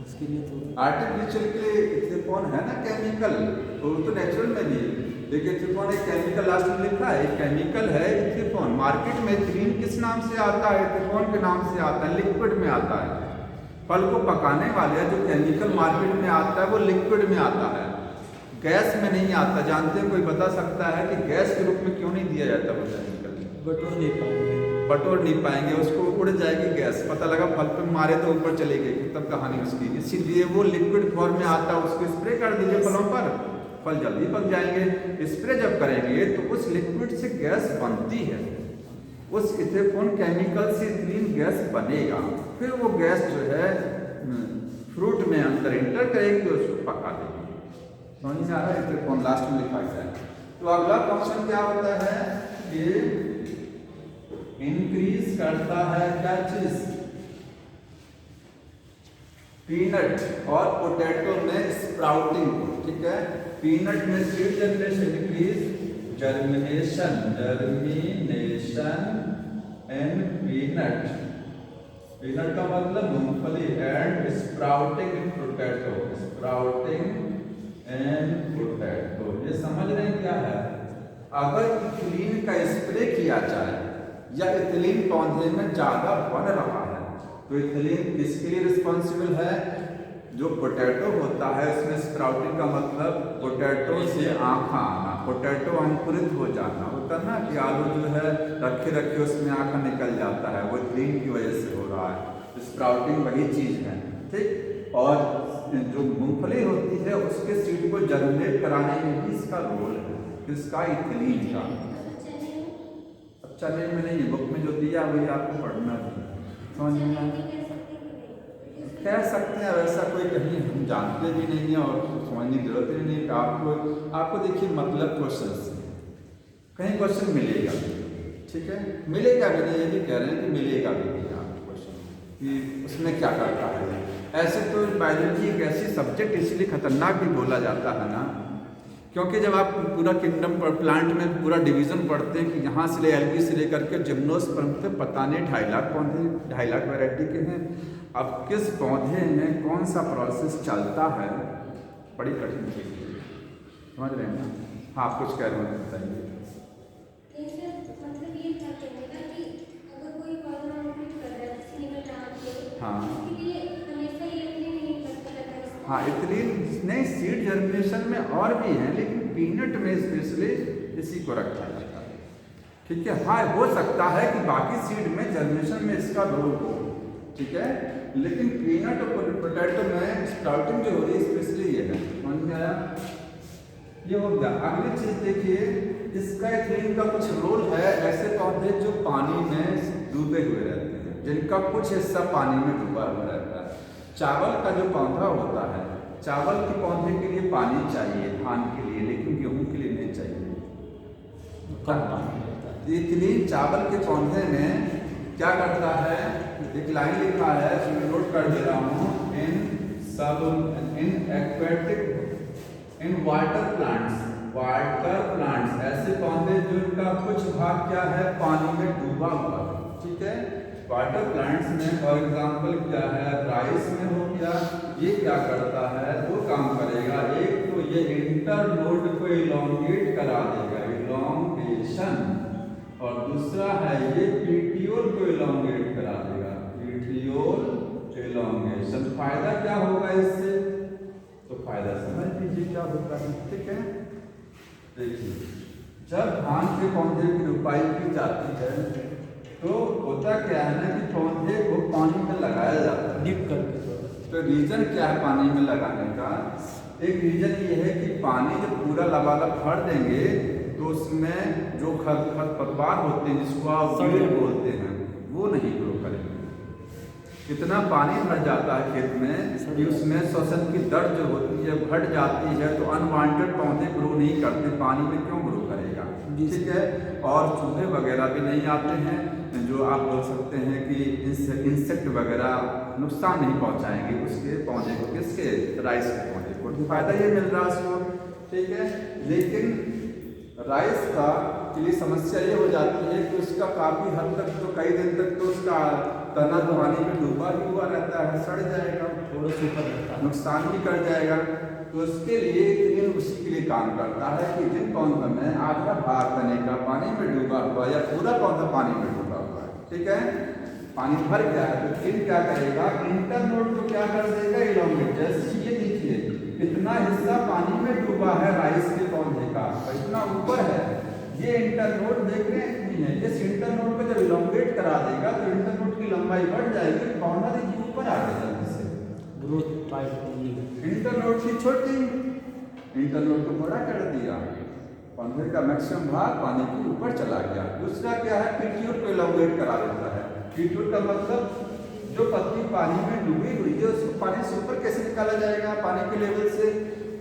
उसके लिए तो आर्टिफिशियल के लिए इथेनॉल है ना केमिकल, तो वो तो नेचुरल में भी है। देखिए इथेनॉल एक केमिकल लास्ट में लिखा है, एक केमिकल है इथेनॉल। मार्केट में इथीन किस नाम से आता है? इथेनॉल के नाम से आता है, लिक्विड में आता है। फल को पकाने वाले जो केमिकल मार्केट में आता है वो लिक्विड में आता है, गैस में नहीं आता। जानते हैं, कोई बता सकता है कि गैस के रूप में क्यों नहीं दिया जाता वो केमिकल? बटोर नहीं पाएंगे, बटोर नहीं पाएंगे, उसको उड़ जाएगी गैस, पता लगा फल पे मारे तो ऊपर चली गई, तब कहानी उसकी। इसीलिए वो लिक्विड फॉर्म में आता है, उसको स्प्रे कर दीजिए फलों पर, फल जल्दी पक जाएंगे। स्प्रे जब करेंगे तो उस लिक्विड से गैस बनती है, उस इथेनॉल केमिकल से इथीन गैस बनेगा, फिर वो गैस जो है फ्रूट में अंदर इंटर करेगी, उसको पका देगी। समझ में आ रहा है? इथेनॉल लास्ट में लिखा गया है। तो अगला फंक्शन क्या होता है कि इंक्रीज करता है क्या चीज? पीनट और पोटैटो में स्प्राउटिंग को, ठीक है। पीनट में seed generation, increase germination and peanut. Peanut का मतलब मूंगफली, and sprouting in potato, sprouting and potato. ये समझ रहे हैं क्या है? अगर इथीन का स्प्रे किया जाए या इथीन पौधे में ज्यादा बन रहा है तो इथीन किसके लिए रिस्पॉन्सिबल है? जो पोटैटो होता है उसमें स्प्राउटिंग का मतलब पोटैटो से आँखा आना, पोटैटो अंकुरित हो जाना होता है ना, कि आलू जो है रखे रखे उसमें आँखा निकल जाता है, वो इथीन की वजह से हो रहा है। स्प्राउटिंग वही चीज है, ठीक। और जो मूंगफली होती है उसके सीड को जर्मिनेट कराने में भी इसका रोल है, इसका इथीन का। अच्छा नहीं में नहीं, बुक में जो दिया वही आपको पढ़ना चाहिए, समझ में कह सकते हैं। वैसा कोई कहीं हम जानते भी नहीं है और समझने की जरूरत ही नहीं। आपको देखिए मतलब क्वेश्चन से कहीं क्वेश्चन मिलेगा, ठीक है, मिलेगा भी नहीं, ये भी कह रहे हैं कि मिलेगा भी नहीं आपको क्वेश्चन कि उसमें क्या करता है। ऐसे तो बायोलॉजी एक ऐसी सब्जेक्ट इसलिए खतरनाक भी बोला जाता है ना, क्योंकि जब आप पूरा किंगडम पर प्लांट में पूरा डिवीजन पढ़ते हैं कि यहाँ से ले एल्गी से लेकर के जिम्नोस्पर्म तक पता नहीं 2.5 लाख पौधे, 2.5 लाख वैरायटी के हैं। अब किस पौधे में कौन सा प्रोसेस चलता है, बड़ी कठिन चीज है, समझ रहे हैं ना? हाँ, कुछ कह रहे हैं, बताइए। हाँ, इथीन नहीं, सीड जर्मिनेशन में और भी है, लेकिन पीनट में स्पेशली इसी को रखा जाता है, ठीक है। हाँ, हो सकता है कि बाकी सीड में जर्मिनेशन में इसका रोल हो, ठीक है, लेकिन पीनट और पोटैटो में स्प्राउटिंग जो हो रही है स्पेशली ये है। समझ में आया? ये हो गया। अगली चीज देखिए, इसका इथीन का कुछ रोल है। ऐसे पौधे जो पानी में डूबे हुए रहते हैं, जिनका कुछ हिस्सा पानी में डूबा हुआ रहता है। चावल का जो पौधा होता है, चावल के पौधे के लिए पानी चाहिए, धान के लिए, लेकिन गेहूं के लिए नहीं चाहिए, कम पानी लगता है। इथीन चावल के पौधे में क्या करता है? एक लाइन लिखा है, इसमें नोट कर दे रहा हूँ, इन वाटर प्लांट्स, ऐसे पौधे जिनका कुछ भाग क्या है, पानी में डूबा हुआ, ठीक है। वाटर प्लांट्स में फॉर एग्जांपल क्या है, राइस में हो गया, ये क्या करता है, दो काम करेगा। एक तो ये इंटरनोड को इलोंगेट करा देगा, इलोंगेशन। और दूसरा है ये पीटियोल को इलोंगेट करा देगा, पीटियोल इलोंगेशन। फायदा क्या होगा इससे? तो फायदा समझ लीजिए क्या होता है, ठीक है। देखिए जब धान के पौधे की रोपाई की जाती है तो होता क्या है ना कि पौधे को पानी में लगाया जाता है डीप करके। तो रीजन क्या है पानी में लगाने का? एक रीजन ये है कि पानी जब पूरा लबालब भर देंगे तो उसमें जो खरपतवार होते हैं जिसको आप वीड बोलते हैं वो नहीं ग्रो करेंगे। इतना पानी भर जाता है खेत में कि उसमें श्वसन की दर जो होती है घट जाती है, तो अनवांटेड पौधे ग्रो नहीं करते, पानी में क्यों ग्रो करेगा, ठीक है। और चूहे वगैरह भी नहीं आते हैं जो आप बोल सकते हैं कि इंसेक्ट वगैरह नुकसान नहीं पहुंचाएंगे उसके पौधे को, किसके? राइस के पौधे को। तो फायदा ये मिल रहा है उसको, ठीक है। लेकिन राइस का के लिए समस्या ये हो जाती है कि उसका काफ़ी हद तक तो कई दिन तक तो उसका तना पानी में डूबा ही हुआ रहता है, सड़ जाएगा, थोड़ा सूखा रहता है, नुकसान भी कर जाएगा। तो उसके लिए क्लीन उसी के लिए काम करता है कि जिन पौधों में आधा भाग तने का पानी में डूबा हुआ या पूरा पौधा पानी में डूबा हुआ है, ठीक है, पानी भर गया है, तो क्लीन क्या करेगा? इंटरनोड को क्या कर देगा? इलोंगेट। जैसे ये देखिए इतना हिस्सा पानी में डूबा है राइस के पौधे का, इतना ऊपर है, ये इंटरनोड देख रहे हैं नहीं है। इस इंटरनोड को जब इलोंगेट करा देगा तो इंटरनोड की लंबाई बढ़ जाएगी, पौधा देखिए ऊपर आ गया जल्दी से, ग्रोथ टाइट होगी। इंटरनोड की छोटी, इंटरनोड को बड़ा कर दिया, पौधे का मैक्सिमम भाग पानी के ऊपर चला गया। दूसरा क्या है? पीटियोल को इलोंगेट करा देता है। पीटियोल का मतलब जो पत्ती पानी में डूबी हुई है उसको पानी से ऊपर कैसे निकाला जाएगा पानी के लेवल से?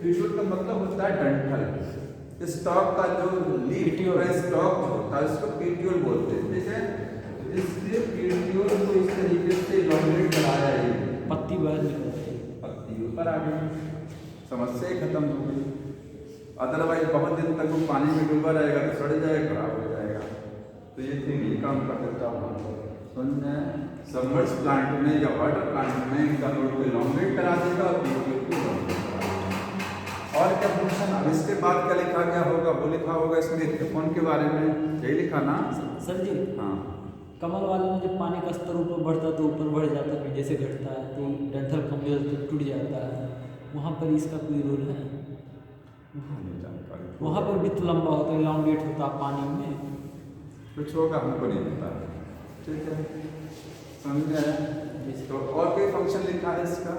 पीटियोल का मतलब होता है डंठल, स्टॉक का जो लीफ स्टॉक होता है उसको पीटियोल बोलते हैं, ठीक है। इसलिए पीटियोल को इस तरीके से इलोंगेट कराया है, पत्ती बाहर निकलती है, पत्ती ऊपर आ गई, समस्या ही खत्म हो गई। अदरवाइज बहुत दिन तक वो पानी में डूबा रहेगा तो सड़ जाएगा, खराब हो जाएगा। तो ये थिंग ये काम कर देता हूँ। सबमर्ज प्लांट में या वाटर प्लांट में इनका नोड को इलोंगेट करा देगा और पीटियोल को इलोंगेट करा देगा। और क्या फंक्शन? अब इसके बाद क्या लिखा गया होगा? वो लिखा होगा इसमें फोन के बारे में, यही लिखा ना सर जी? हाँ, कमल वाले में जब पानी का स्तर ऊपर बढ़ता है तो ऊपर बढ़ जाता है, फिर जैसे घटता है तो डंठल कमजोर तो टूट जाता है, वहाँ पर इसका कोई रोल है? वहाँ पर भी तो लंबा होता है, इलांगेट होता है पानी में, कुछ होगा हमको नहीं पता, ठीक है, समझे। तो और कोई फंक्शन लिखा है इसका?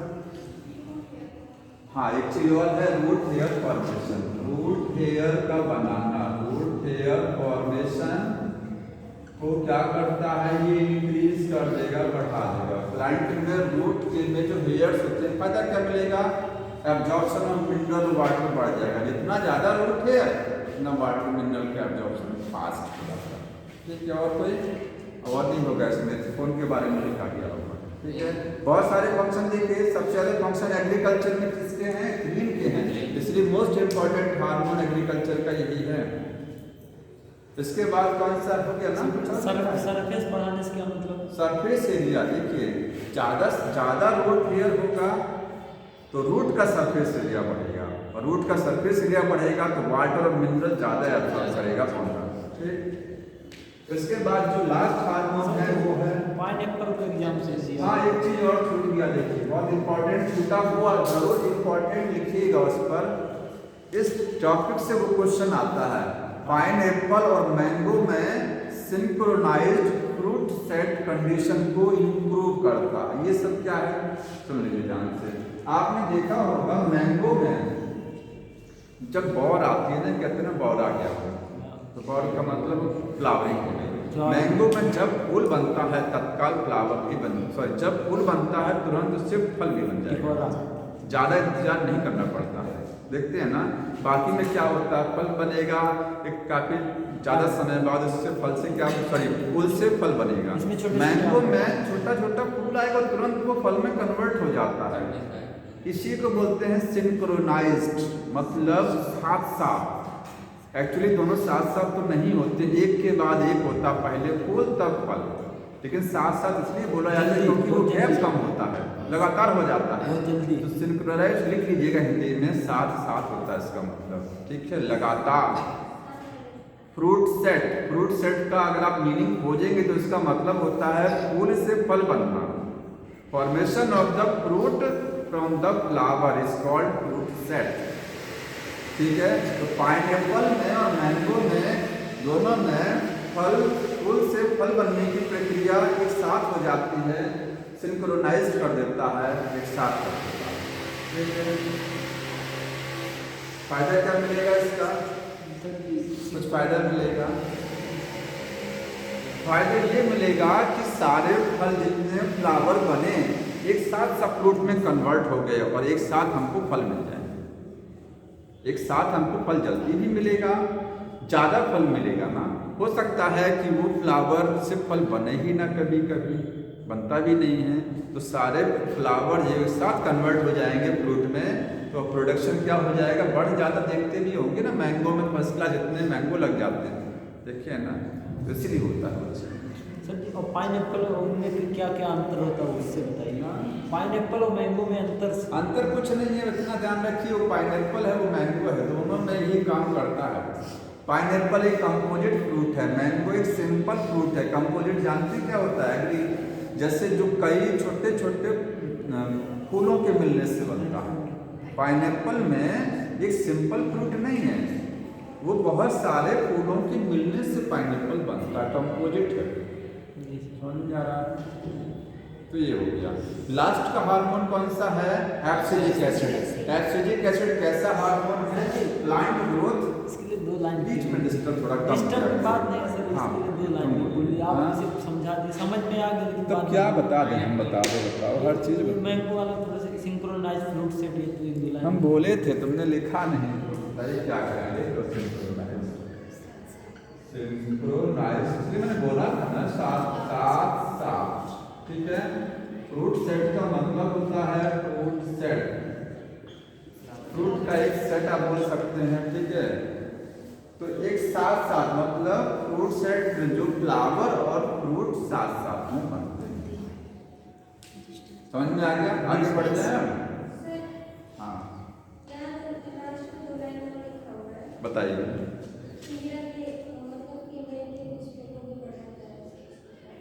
हाँ, एक चीज और है, root hair formation. Root hair का बनाना, रूट हेयर फॉर्मेशन को क्या करता है? ये इंक्रीज कर देगा, बढ़ा देगा। प्लांट में रूट में जो हेयर्स होते हैं, फायदा क्या मिलेगा? एब्जॉर्प्शन ऑफ मिनरल वाटर बढ़ जाएगा। जितना ज़्यादा रूट हेयर उतना वाटर मिनरल का एब्जॉर्प्शन फास्ट हो जाता है, ठीक है। और कोई और नहीं होगा इसमें, फोन के बारे में लिखा गया होगा, ठीक है। बहुत सारे फंक्शन देखिए, सबसे ज़्यादा फंक्शन एग्रीकल्चर में किसके हैं? ग्रीन के हैं, इसलिए मोस्ट इम्पोर्टेंट हार्मोन एग्रीकल्चर का यही है। इसके बाद कौन सा हो गया ना? सरफेस बढ़ाने से क्या मतलब? Surface area. देखिए ज़्यादा रूट हेयर होगा तो रूट का सरफेस एरिया बढ़ेगा, और रूट का सरफेस एरिया बढ़ेगा तो वाटर और मिनरल ज़्यादा एब्जॉर्ब करेगा पौधा, ठीक। इसके बाद जो लास्ट हार्मोन है वो है पाइनएप्पल का एग्जाम से दिया। हाँ, एक चीज और छूट गया, देखिए बहुत इंपॉर्टेंट छूटा हुआ, जरूर इंपॉर्टेंट लिखिएगा उस पर। इस टॉपिक से वो क्वेश्चन आता है, पाइनएप्पल और मैंगो में सिंक्रोनाइज्ड फ्रूट सेट कंडीशन को इंप्रूव करता है। ये सब क्या है सुन लीजिए ध्यान से। आपने देखा होगा मैंगो में जब बौर आती है ना, कहते हैं बौर आ गया, तो बौर का मतलब फ्लावरिंग हो गई। मैंगो में जब फूल बनता है तत्काल फ्लावर भी जब फूल बनता है तुरंत उससे फल भी बन जाएगा, ज़्यादा इंतजार नहीं करना पड़ता है। देखते हैं ना, बाकी में क्या होता है, फल बनेगा एक काफ़ी ज़्यादा समय बाद, उससे फल से क्या फूल से फल बनेगा। मैंगो में छोटा छोटा फूल आएगा तुरंत वो फल में कन्वर्ट हो जाता है। इसी को बोलते हैं सिंक्रोनाइज्ड, मतलब साथ साथ। एक्चुअली दोनों साथ साथ तो नहीं होते, एक के बाद एक होता, पहले फूल तब फल, लेकिन साथ साथ इसलिए बोला जाता है क्योंकि वो गैप कम होता है, लगातार हो जाता है। बहुत जल्दी। तो सिंक्रोनाइज लिख लीजिएगा हिंदी में, साथ साथ होता है इसका मतलब, ठीक है, लगातार। फ्रूट सेट, फ्रूट सेट का अगर आप मीनिंग खोजेंगे तो इसका मतलब होता है फूल से फल बनना। Formation of the fruit from the flower is called fruit set, ठीक है। तो पाइनएप्पल में और मैंगो में दोनों में फल, फूल से फल बनने की प्रक्रिया एक साथ हो जाती है, सिंक्रोनाइज कर देता है, एक साथ कर देता है, ठीक है। फायदा क्या मिलेगा इसका? कुछ फायदा मिलेगा। फायदा ये मिलेगा कि सारे फल जितने फ्लावर बने एक साथ सब फ्रूट में कन्वर्ट हो गए और एक साथ हमको फल मिल जाएंगे। एक साथ हमको फल जल्दी भी मिलेगा, ज़्यादा फल मिलेगा ना। हो सकता है कि वो फ्लावर से फल बने ही ना, कभी कभी बनता भी नहीं है। तो सारे फ्लावर जो एक साथ कन्वर्ट हो जाएंगे फ्रूट में, तो प्रोडक्शन क्या हो जाएगा, बढ़ जाता। देखते भी होंगे ना मैंगो में फर्स्ट क्लास जितने मैंगो लग जाते हैं, देखिए ना, तो इसलिए होता है बच्चे। सर जी, और पाइनएप्पल और उनमें फिर क्या क्या अंतर होता है उससे बताइए। पाइनएप्पल और मैंगो में अंतर कुछ नहीं है, इतना ध्यान रखिए। वो पाइनएप्पल है, वो मैंगो है, दोनों में ही काम करता है। पाइनएप्पल एक कंपोजिट फ्रूट है, मैंगो एक सिंपल फ्रूट है। कंपोजिट जानते हैं क्या होता है? कि जैसे जो कई छोटे छोटे फूलों के मिलने से बनता है। पाइनएप्पल में एक सिंपल फ्रूट नहीं है, वो बहुत सारे फूलों के मिलने से पाइनएप्पल बनता है, कंपोजिट है। समझ में आ रहा है? तो ये हो गया। लास्ट का हार्मोन कौन सा है? एब्सिजिक एसिड। एब्सिजिक एसिड कैसा हार्मोन है? Plant growth. इसके लिए दो लाइन बीच में डिस्टर्ब थोड़ा कम डिस्टर्ब बात नहीं सर, हाँ, इसके लिए दो लाइन बोलिए आप। हाँ। इसे समझा दिए, समझ में आ गया। तब क्या बता दें हम? बताओ हर चीज़। मैंगो वाला थोड़ा सा सिंक्रोनाइज फ्रूट सेट, ये तो एक दो लाइन हम बोले थे, तुमने लिखा नहीं। बताइए क्या करेंगे? तो सिंक्रोनाइज इसलिए मैंने बोला था ना, साथ साथ साथ, ठीक है। फ्रूट सेट का मतलब होता है फ्रूट सेट, फ्रूट का एक सेट आप बोल सकते हैं, ठीक है। तो एक साथ साथ मतलब फ्रूट सेट जो फ्लावर और फ्रूट साथ साथ में बनते हैं। समझ में आ गया? आगे बढ़ जाए। हाँ बताइए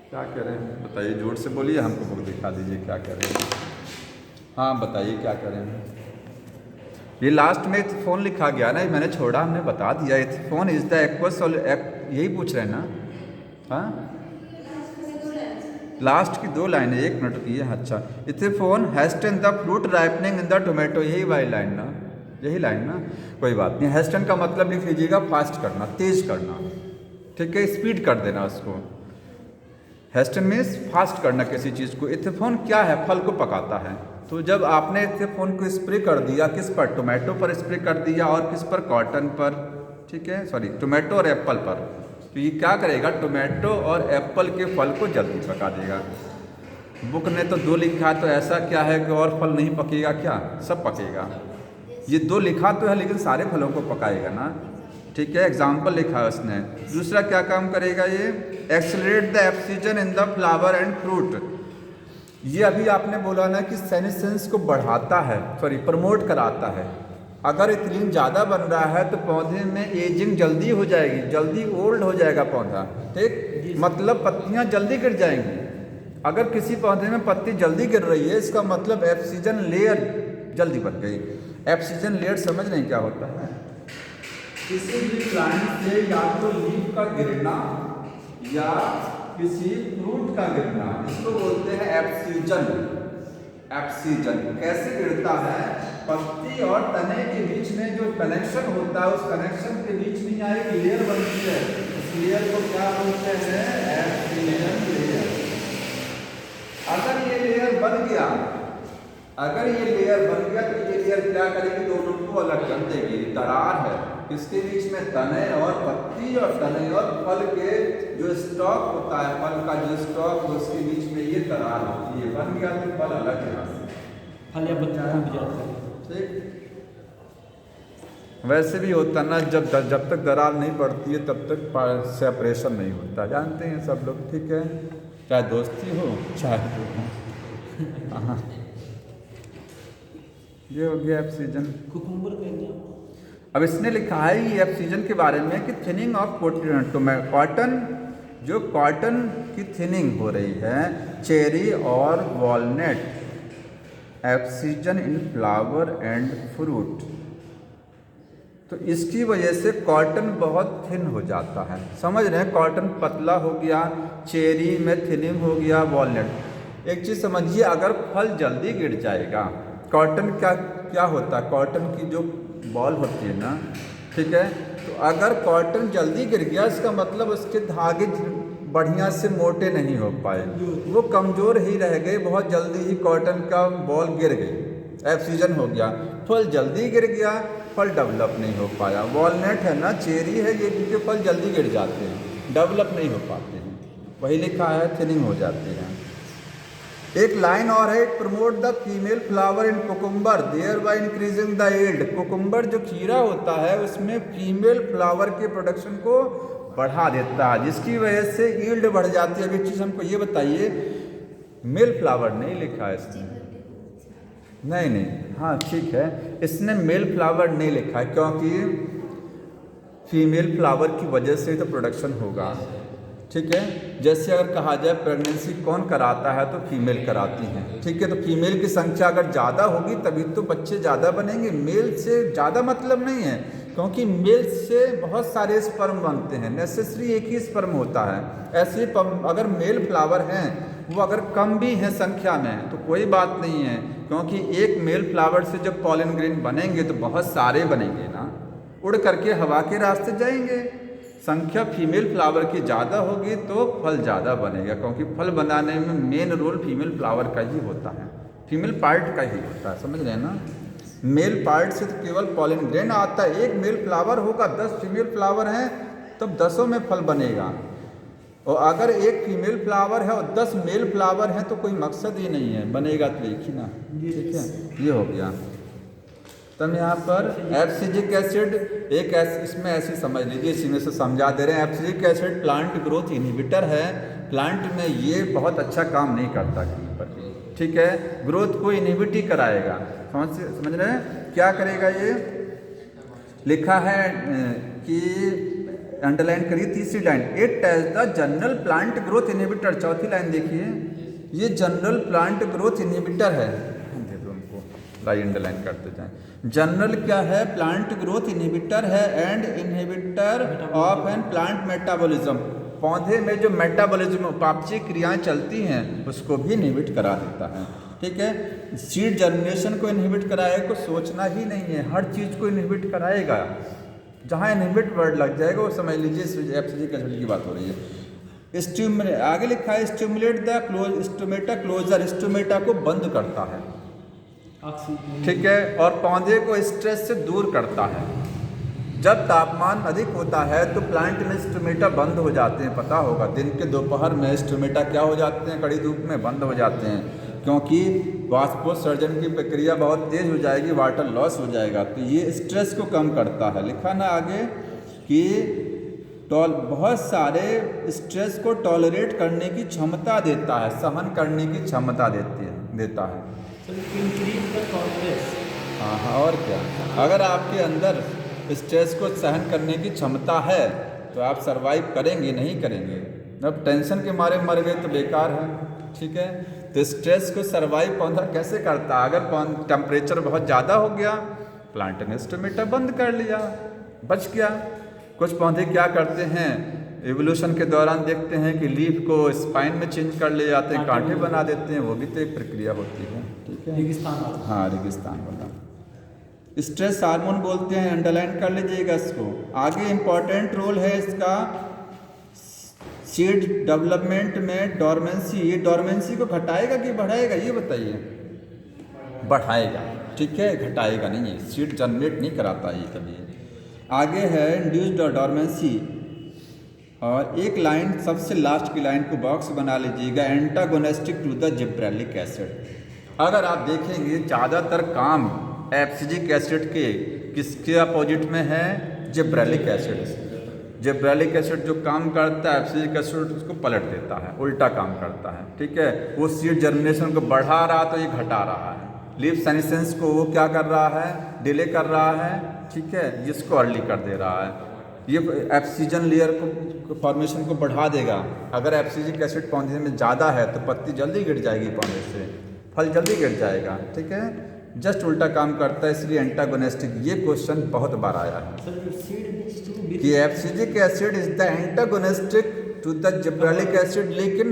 क्या कह रहे हैं? बताइए, जोर से बोलिए, हमको बुक दिखा दीजिए क्या कह रहे हैं। हाँ बताइए क्या कह रहे हैं। ये लास्ट में फ़ोन लिखा गया ना, मैंने छोड़ा, हमने बता दिया। फ़ोन इज द एक्वस, यही पूछ रहे हैं ना? हाँ, लास्ट की दो लाइन है, 1 मिनट की है। अच्छा, ethephon hasten the fruit ripening in the tomato, यही वाली लाइन ना, यही लाइन ना, कोई बात नहीं। हैस्टन का मतलब लिख लीजिएगा फास्ट करना, तेज करना, ठीक है, स्पीड कर देना उसको। हैस्टन मीन्स फास्ट करना किसी चीज़ को। इथेफोन क्या है? फल को पकाता है। तो जब आपने इथेफोन को स्प्रे कर दिया, किस पर? टोमेटो पर स्प्रे कर दिया, और किस पर? कॉटन पर, ठीक है, सॉरी, टोमेटो और एप्पल पर। तो ये क्या करेगा? टोमेटो और एप्पल के फल को जल्दी पका देगा। बुक ने तो 2 लिखा, तो ऐसा क्या है कि और फल नहीं पकेगा क्या? सब पकेगा। ये 2 लिखा तो है, लेकिन सारे फलों को पकाएगा ना, ठीक है। एग्जाम्पल लिखा है उसने। दूसरा क्या काम करेगा? ये accelerate the oxygen in the flower and fruit. ये अभी आपने बोला ना कि सेनेसेंस को बढ़ाता है, सॉरी प्रमोट कराता है। अगर इथिलीन ज़्यादा बन रहा है तो पौधे में एजिंग जल्दी हो जाएगी, जल्दी ओल्ड हो जाएगा पौधा, ठीक, मतलब पत्तियाँ जल्दी गिर जाएंगी। अगर किसी पौधे में पत्ती जल्दी गिर रही है, इसका मतलब ऑक्सीजन लेयर जल्दी बन गई। ऑक्सीजन लेयर समझ नहीं क्या होता है? किसी भी प्लांट से या तो लीफ का गिरना या किसी फ्रूट का गिरना, इसको बोलते हैं ऑक्सीजन। ऑक्सीजन कैसे गिरता है? पत्ती और तने के बीच में जो कनेक्शन होता है, उस कनेक्शन के बीच में यहाँ एक लेयर बनती है। उस लेयर को क्या बोलते हैं? Oxygen layer. अगर ये लेयर बन गया, अगर ये लेयर बन गया तो ये लेयर क्या करेगी? दोनों को अलग कर देगी। दरार है किसके बीच में? तने और पत्ती, और तने और फल के जो स्टॉक होता है, फल का जो स्टॉक है, उसके बीच में ये दरार होती है। बन गया तो फल अलग है, फल या पत्ती टूट जाता है, ठीक। वैसे भी होता ना, जब तक दरार नहीं पड़ती है तब तक सेपरेशन नहीं होता, जानते हैं सब लोग, ठीक है। चाहे दोस्ती हो चाहे जो हो। हाँ, ये हो गया ऑक्सीजन। कुकुम्बर का एग्जाम। अब इसने लिखा है ये ऑक्सीजन के बारे में कि थिनिंग ऑफ कॉटन, जो कॉटन की थिनिंग हो रही है चेरी और walnut, oxygen in flower and fruit, तो इसकी वजह से कॉटन बहुत थिन हो जाता है। समझ रहे हैं, कॉटन पतला हो गया, चेरी में थिनिंग हो गया, वॉलनट। एक चीज़ समझिए, अगर फल जल्दी गिर जाएगा, कॉटन क्या होता है, कॉटन की जो बॉल होती है ना, ठीक है, तो अगर कॉटन जल्दी गिर गया इसका मतलब उसके धागे बढ़िया से मोटे नहीं हो पाए, वो कमज़ोर ही रह गए, बहुत जल्दी ही कॉटन का बॉल गिर गई, ऑक्सीजन हो गया, फल जल्दी गिर गया, फल डेवलप नहीं हो पाया। वॉलनट है ना, चेरी है, ये इनके फल जल्दी गिर जाते हैं, डेवलप नहीं हो पाते हैं, वही लिखा है थिनिंग हो जाती है। एक लाइन और है, promote the female flower in cucumber thereby increasing the yield. Cucumber जो खीरा होता है उसमें फीमेल फ्लावर के प्रोडक्शन को बढ़ा देता है, जिसकी वजह से यील्ड बढ़ जाती है। अब एक चीज़ हमको ये बताइए, मेल फ्लावर नहीं लिखा है इसमें, नहीं, हाँ ठीक है, इसने मेल फ्लावर नहीं लिखा है क्योंकि फीमेल फ्लावर की वजह से तो प्रोडक्शन होगा, ठीक है। जैसे अगर कहा जाए प्रेगनेंसी कौन कराता है, तो फीमेल कराती हैं, ठीक है, तो फीमेल की संख्या अगर ज़्यादा होगी तभी तो बच्चे ज़्यादा बनेंगे। मेल से ज़्यादा मतलब नहीं है, क्योंकि मेल से बहुत सारे स्पर्म बनते हैं, नेसेसरी एक ही स्पर्म होता है। ऐसे अगर मेल फ्लावर हैं वो अगर कम भी हैं संख्या में तो कोई बात नहीं है, क्योंकि एक मेल फ्लावर से जब पॉलन ग्रेन बनेंगे तो बहुत सारे बनेंगे ना, उड़ करके हवा के रास्ते जाएंगे। संख्या फीमेल फ्लावर की ज़्यादा होगी तो फल ज़्यादा बनेगा, क्योंकि फल बनाने में मेन रोल फीमेल फ्लावर का ही होता है, फीमेल पार्ट का ही होता है, समझ रहे हैं ना। मेल पार्ट से तो केवल पॉलन ग्रेन आता है। एक मेल फ्लावर होगा, 10 फीमेल फ्लावर हैं तब 10 में फल बनेगा, और अगर एक फीमेल फ्लावर है और 10 मेल फ्लावर हैं तो कोई मकसद ही नहीं है, बनेगा तो एक ही ना, ठीक है। ये हो गया। तब यहाँ पर एब्सिजिक एसिड एक इसमें ऐसे समझ लीजिए, इसी में से समझा दे रहे हैं। एब्सिजिक एसिड प्लांट ग्रोथ इनहिबिटर है, प्लांट में ये बहुत अच्छा काम नहीं करता कहीं पर भी, ठीक है, ग्रोथ को इनहिबिट ही कराएगा। समझ रहे हैं क्या करेगा, ये लिखा है कि अंडरलाइन करिए तीसरी line, it as the general plant growth inhibitor. चौथी लाइन देखिए, ये जनरल प्लांट ग्रोथ इनहिबिटर है, अंडरलाइन करते जाएं। जनरल क्या है, प्लांट ग्रोथ इनहिबिटर है and inhibitor of an plant metabolism. पौधे में जो मेटाबॉलिज्म उपापचय क्रियाएं चलती हैं उसको भी इनहिबिट करा देता है, ठीक है। सीड जर्मिनेशन को इनहिबिट कराएगा, को सोचना ही नहीं है, हर चीज़ को इनहिबिट कराएगा। जहाँ इनहिबिट वर्ड लग जाएगा वो समझ लीजिए एब्सिजिक एसिड की बात हो रही है। आगे लिखा है stimulate the stomata closure, stomata को बंद करता है, ठीक है, और पौधे को स्ट्रेस से दूर करता है। जब तापमान अधिक होता है तो प्लांट में स्टोमेटा बंद हो जाते हैं, पता होगा, दिन के दोपहर में स्टोमेटा क्या हो जाते हैं, कड़ी धूप में बंद हो जाते हैं, क्योंकि वाष्पोत्सर्जन की प्रक्रिया बहुत तेज़ हो जाएगी, वाटर लॉस हो जाएगा, तो ये स्ट्रेस को कम करता है। लिखा ना आगे कि बहुत सारे स्ट्रेस को टॉलरेट करने की क्षमता देता है, सहन करने की क्षमता देता है। हाँ, और क्या, अगर आपके अंदर स्ट्रेस को सहन करने की क्षमता है तो आप सरवाइव करेंगे, नहीं करेंगे। अब टेंशन के मारे मर गए तो बेकार है, ठीक है। तो स्ट्रेस को सरवाइव पौधा कैसे करता है, अगर टेम्परेचर बहुत ज़्यादा हो गया, प्लांट ने स्टोमेटा बंद कर लिया, बच गया। कुछ पौधे क्या करते हैं, एवोल्यूशन के दौरान देखते हैं कि लीफ को स्पाइन में चेंज कर ले जाते हैं, कांटे बना देते हैं, वो भी तो एक प्रक्रिया होती है, ठीक है। रेगिस्तान वाला, हाँ, रेगिस्तान वाला। स्ट्रेस हार्मोन बोलते हैं, अंडरलाइन कर लीजिएगा इसको। आगे इम्पॉर्टेंट रोल है इसका सीड डेवलपमेंट में डोरमेंसी। ये डोरमेंसी को घटाएगा कि बढ़ाएगा, ये बताइए। बढ़ाएगा, ठीक है, घटाएगा नहीं है, सीड जनरेट नहीं कराता ये कभी। आगे है इंड्यूस्ड डोरमेंसी, और एक लाइन सबसे लास्ट की लाइन को बॉक्स बना लीजिएगा, antagonistic to the gibberellic acid. अगर आप देखेंगे ज़्यादातर काम एब्सिजिक एसिड के किसके अपोजिट में है, जिब्रेलिक एसिड, जिब्रेलिक एसिड जो काम करता है एब्सिसिक एसिड उसको पलट देता है, उल्टा काम करता है, ठीक है। वो सीड जर्मिनेशन को बढ़ा रहा तो ये घटा रहा है। लीफ सेनेसेंस को वो क्या कर रहा है, डिले कर रहा है, ठीक है, जिसको अर्ली कर दे रहा है। ये एब्सिजन लेयर को फॉर्मेशन को बढ़ा देगा। अगर एब्सिसिक एसिड पौधे में ज़्यादा है तो पत्ती जल्दी गिर जाएगी, पौधे से फल जल्दी गिर जाएगा, ठीक है। जस्ट उल्टा काम करता है, इसलिए एंटागोनिस्टिक। ये क्वेश्चन बहुत बार आया है कि abscisic acid is the antagonistic to the gibberellic acid, लेकिन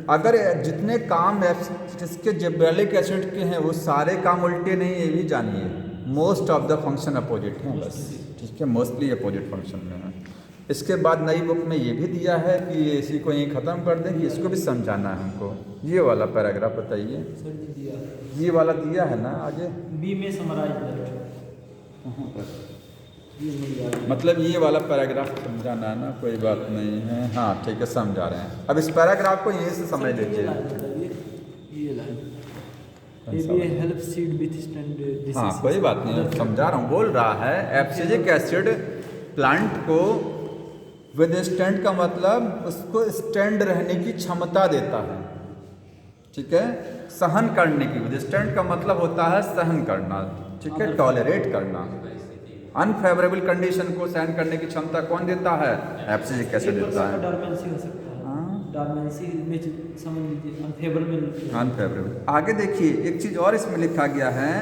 अगर जितने काम इसके जिब्रेलिक एसिड के हैं वो सारे काम उल्टे नहीं, ये भी जानिए। Most of the function opposite हैं बस, ठीक है, मोस्टली अपोजिट फंक्शन में है। इसके बाद नई बुक में ये भी दिया है कि इसी को यहीं ख़त्म कर दें कि इसको भी समझाना है हमको। ये वाला पैराग्राफ बताइए, ये वाला दिया है ना आगे बी में समराइज, मतलब ये वाला पैराग्राफ समझाना है ना, कोई बात नहीं है। हाँ ठीक है, समझा रहे हैं। अब इस पैराग्राफ को यहीं से समझ लीजिए। हाँ कोई बात नहीं, समझा रहा हूँ। बोल रहा है एब्सिसिक एसिड प्लांट को विदस्टैंड का मतलब उसको स्टैंड रहने की क्षमता देता है, ठीक है, सहन करने की। विदस्टैंड का मतलब होता है सहन करना, ठीक है, टॉलरेट करना। अनफेवरेबल कंडीशन को सहन करने की क्षमता कौन देता है, एब्सिसिक एसिड देता है। अनफेवरेबल। आगे देखिए एक चीज और इसमें लिखा गया है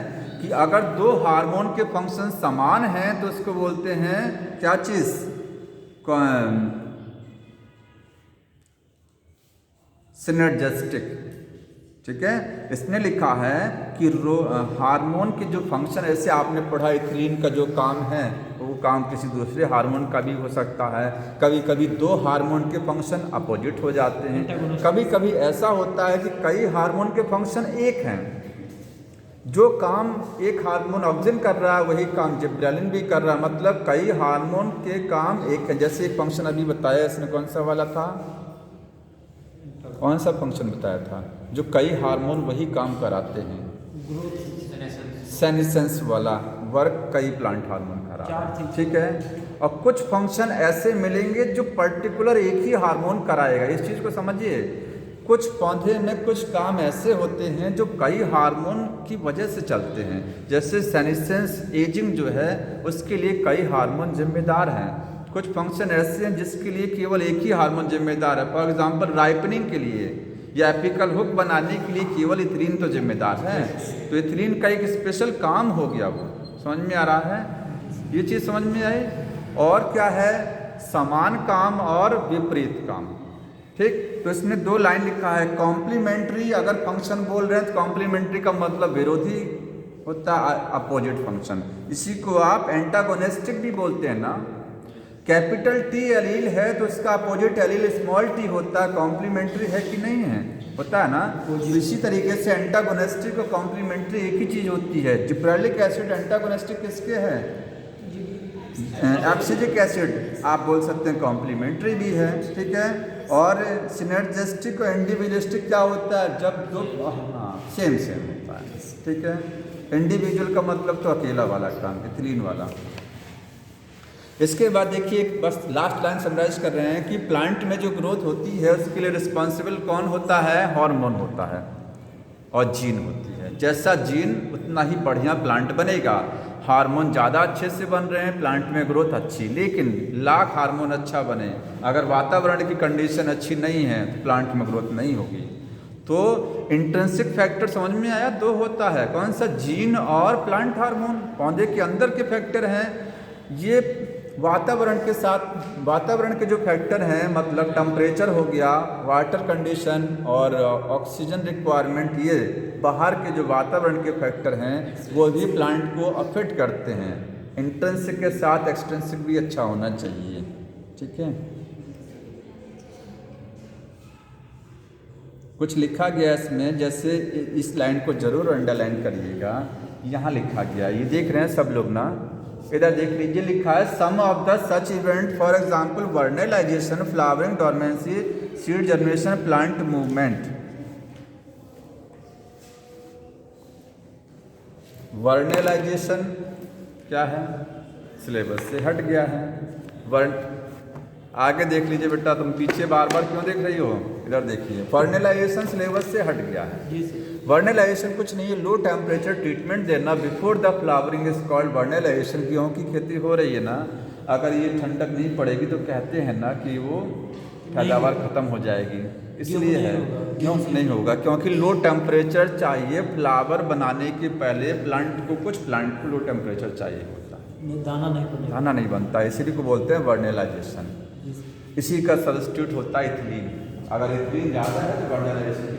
कि अगर दो हार्मोन के फंक्शन समान हैं तो इसको बोलते हैं क्या चीज, सिनर्जिस्टिक, ठीक है। इसने लिखा है कि हार्मोन के जो फंक्शन, ऐसे आपने पढ़ा इथिलीन का जो काम है वो काम किसी दूसरे हार्मोन का भी हो सकता है। कभी कभी दो हार्मोन के फंक्शन अपोजिट हो जाते हैं। कभी कभी ऐसा होता है कि कई हार्मोन के फंक्शन एक हैं। जो काम एक हार्मोन ऑक्सिन कर रहा है वही काम जिब्रेलिन भी कर रहा है, मतलब कई हार्मोन के काम एक है। जैसे एक फंक्शन अभी बताया इसने, कौन सा वाला था, कौन सा फंक्शन बताया था जो कई हार्मोन वही काम कराते हैं, सेनेसेंस वाला वर्क कई प्लांट हार्मोन कराते हैं, ठीक है। और कुछ फंक्शन ऐसे मिलेंगे जो पर्टिकुलर एक ही हार्मोन कराएगा। इस चीज़ को समझिए। कुछ पौधे में कुछ काम ऐसे होते हैं जो कई हार्मोन की वजह से चलते हैं। जैसे सेनेसेंस एजिंग जो है उसके लिए कई हार्मोन जिम्मेदार हैं। कुछ फंक्शन ऐसे हैं जिसके लिए केवल एक ही हार्मोन जिम्मेदार है। फॉर एग्जांपल राइपनिंग के लिए या एपिकल हुक बनाने के लिए केवल इथिलीन तो जिम्मेदार है। तो इथिलीन का एक स्पेशल काम हो गया, वो समझ में आ रहा है, ये चीज़ समझ में आई। और क्या है, समान काम और विपरीत काम, ठीक। तो इसने दो लाइन लिखा है, कॉम्प्लीमेंट्री। अगर फंक्शन बोल रहे हैं तो कॉम्प्लीमेंट्री का मतलब विरोधी होता है, अपोजिट फंक्शन। इसी को आप एंटागोनिस्टिक भी बोलते हैं ना। कैपिटल टी एलील है तो इसका अपोजिट एलील स्मॉल टी होता है। कॉम्प्लीमेंट्री है कि नहीं है, होता है ना। इसी तरीके से एंटागोनिस्टिक और कॉम्प्लीमेंट्री एक ही चीज़ होती है। जिब्रेलिक एसिड एंटागोनिस्टिक किसके है, एब्सिसिक एसिड आप बोल सकते हैं कॉम्प्लीमेंट्री भी है, ठीक है। और सिनर्जिस्टिक और इंडिविजुअलिस्टिक क्या होता है, जब दो सेम होता है, ठीक है। इंडिविजुअल का मतलब तो अकेला वाला काम, इथिलीन वाला। इसके बाद देखिए बस लास्ट लाइन समराइज कर रहे हैं कि प्लांट में जो ग्रोथ होती है उसके लिए रिस्पॉन्सिबल कौन होता है, हार्मोन होता है और जीन होती है। जैसा जीन उतना ही बढ़िया प्लांट बनेगा। हार्मोन ज़्यादा अच्छे से बन रहे हैं, प्लांट में ग्रोथ अच्छी, लेकिन लाख हार्मोन अच्छा बने, अगर वातावरण की कंडीशन अच्छी नहीं है तो प्लांट में ग्रोथ नहीं होगी। तो इंट्रिंसिक फैक्टर समझ में आया, दो होता है, कौन सा, जीन और प्लांट हार्मोन। पौधे के अंदर के फैक्टर हैं ये वातावरण के साथ, वातावरण के जो फैक्टर हैं मतलब टेम्परेचर हो गया, वाटर कंडीशन और ऑक्सीजन रिक्वायरमेंट, ये बाहर के जो वातावरण के फैक्टर हैं वो भी प्लांट को अफेक्ट करते हैं। इंट्रिंसिक के साथ एक्सट्रिंसिक भी अच्छा होना चाहिए, ठीक है। कुछ लिखा गया इसमें, जैसे इस लाइन को जरूर अंडरलाइन करिएगा, यहाँ लिखा गया, ये देख रहे हैं सब लोग ना, इधर देख लीजिए, लिखा है some of the such event, for example vernalisation, flowering, dormancy, seed germination, plant movement. Vernalisation क्या है, सिलेबस से हट गया है, वर्ण आगे देख लीजिए बेटा, तुम पीछे बार बार क्यों देख रही हो? इधर देखिए, फर्टिलाइजेशन सिलेबस से हट गया है। जी सर। वर्नलाइजेशन कुछ नहीं है, लो टेम्परेचर ट्रीटमेंट देना before the flowering is called vernalization. गेहूँ की खेती हो रही है ना, अगर ये ठंडक नहीं पड़ेगी तो कहते हैं ना कि वो पैदावार खत्म हो जाएगी, इसलिए है। क्यों नहीं होगा? क्योंकि लो टेम्परेचर चाहिए फ्लावर बनाने के पहले। प्लांट को, कुछ प्लांट को लो टेम्परेचर चाहिए होता है, दाना नहीं बनेगा। दाना नहीं बनता, इसीलिए को बोलते हैं वर्नलाइजेशन। जी सर। इसी का सब्स्टिट्यूट होता है इथिलीन। अगर इथिलीन ज़्यादा है तो वर्नलाइजेशन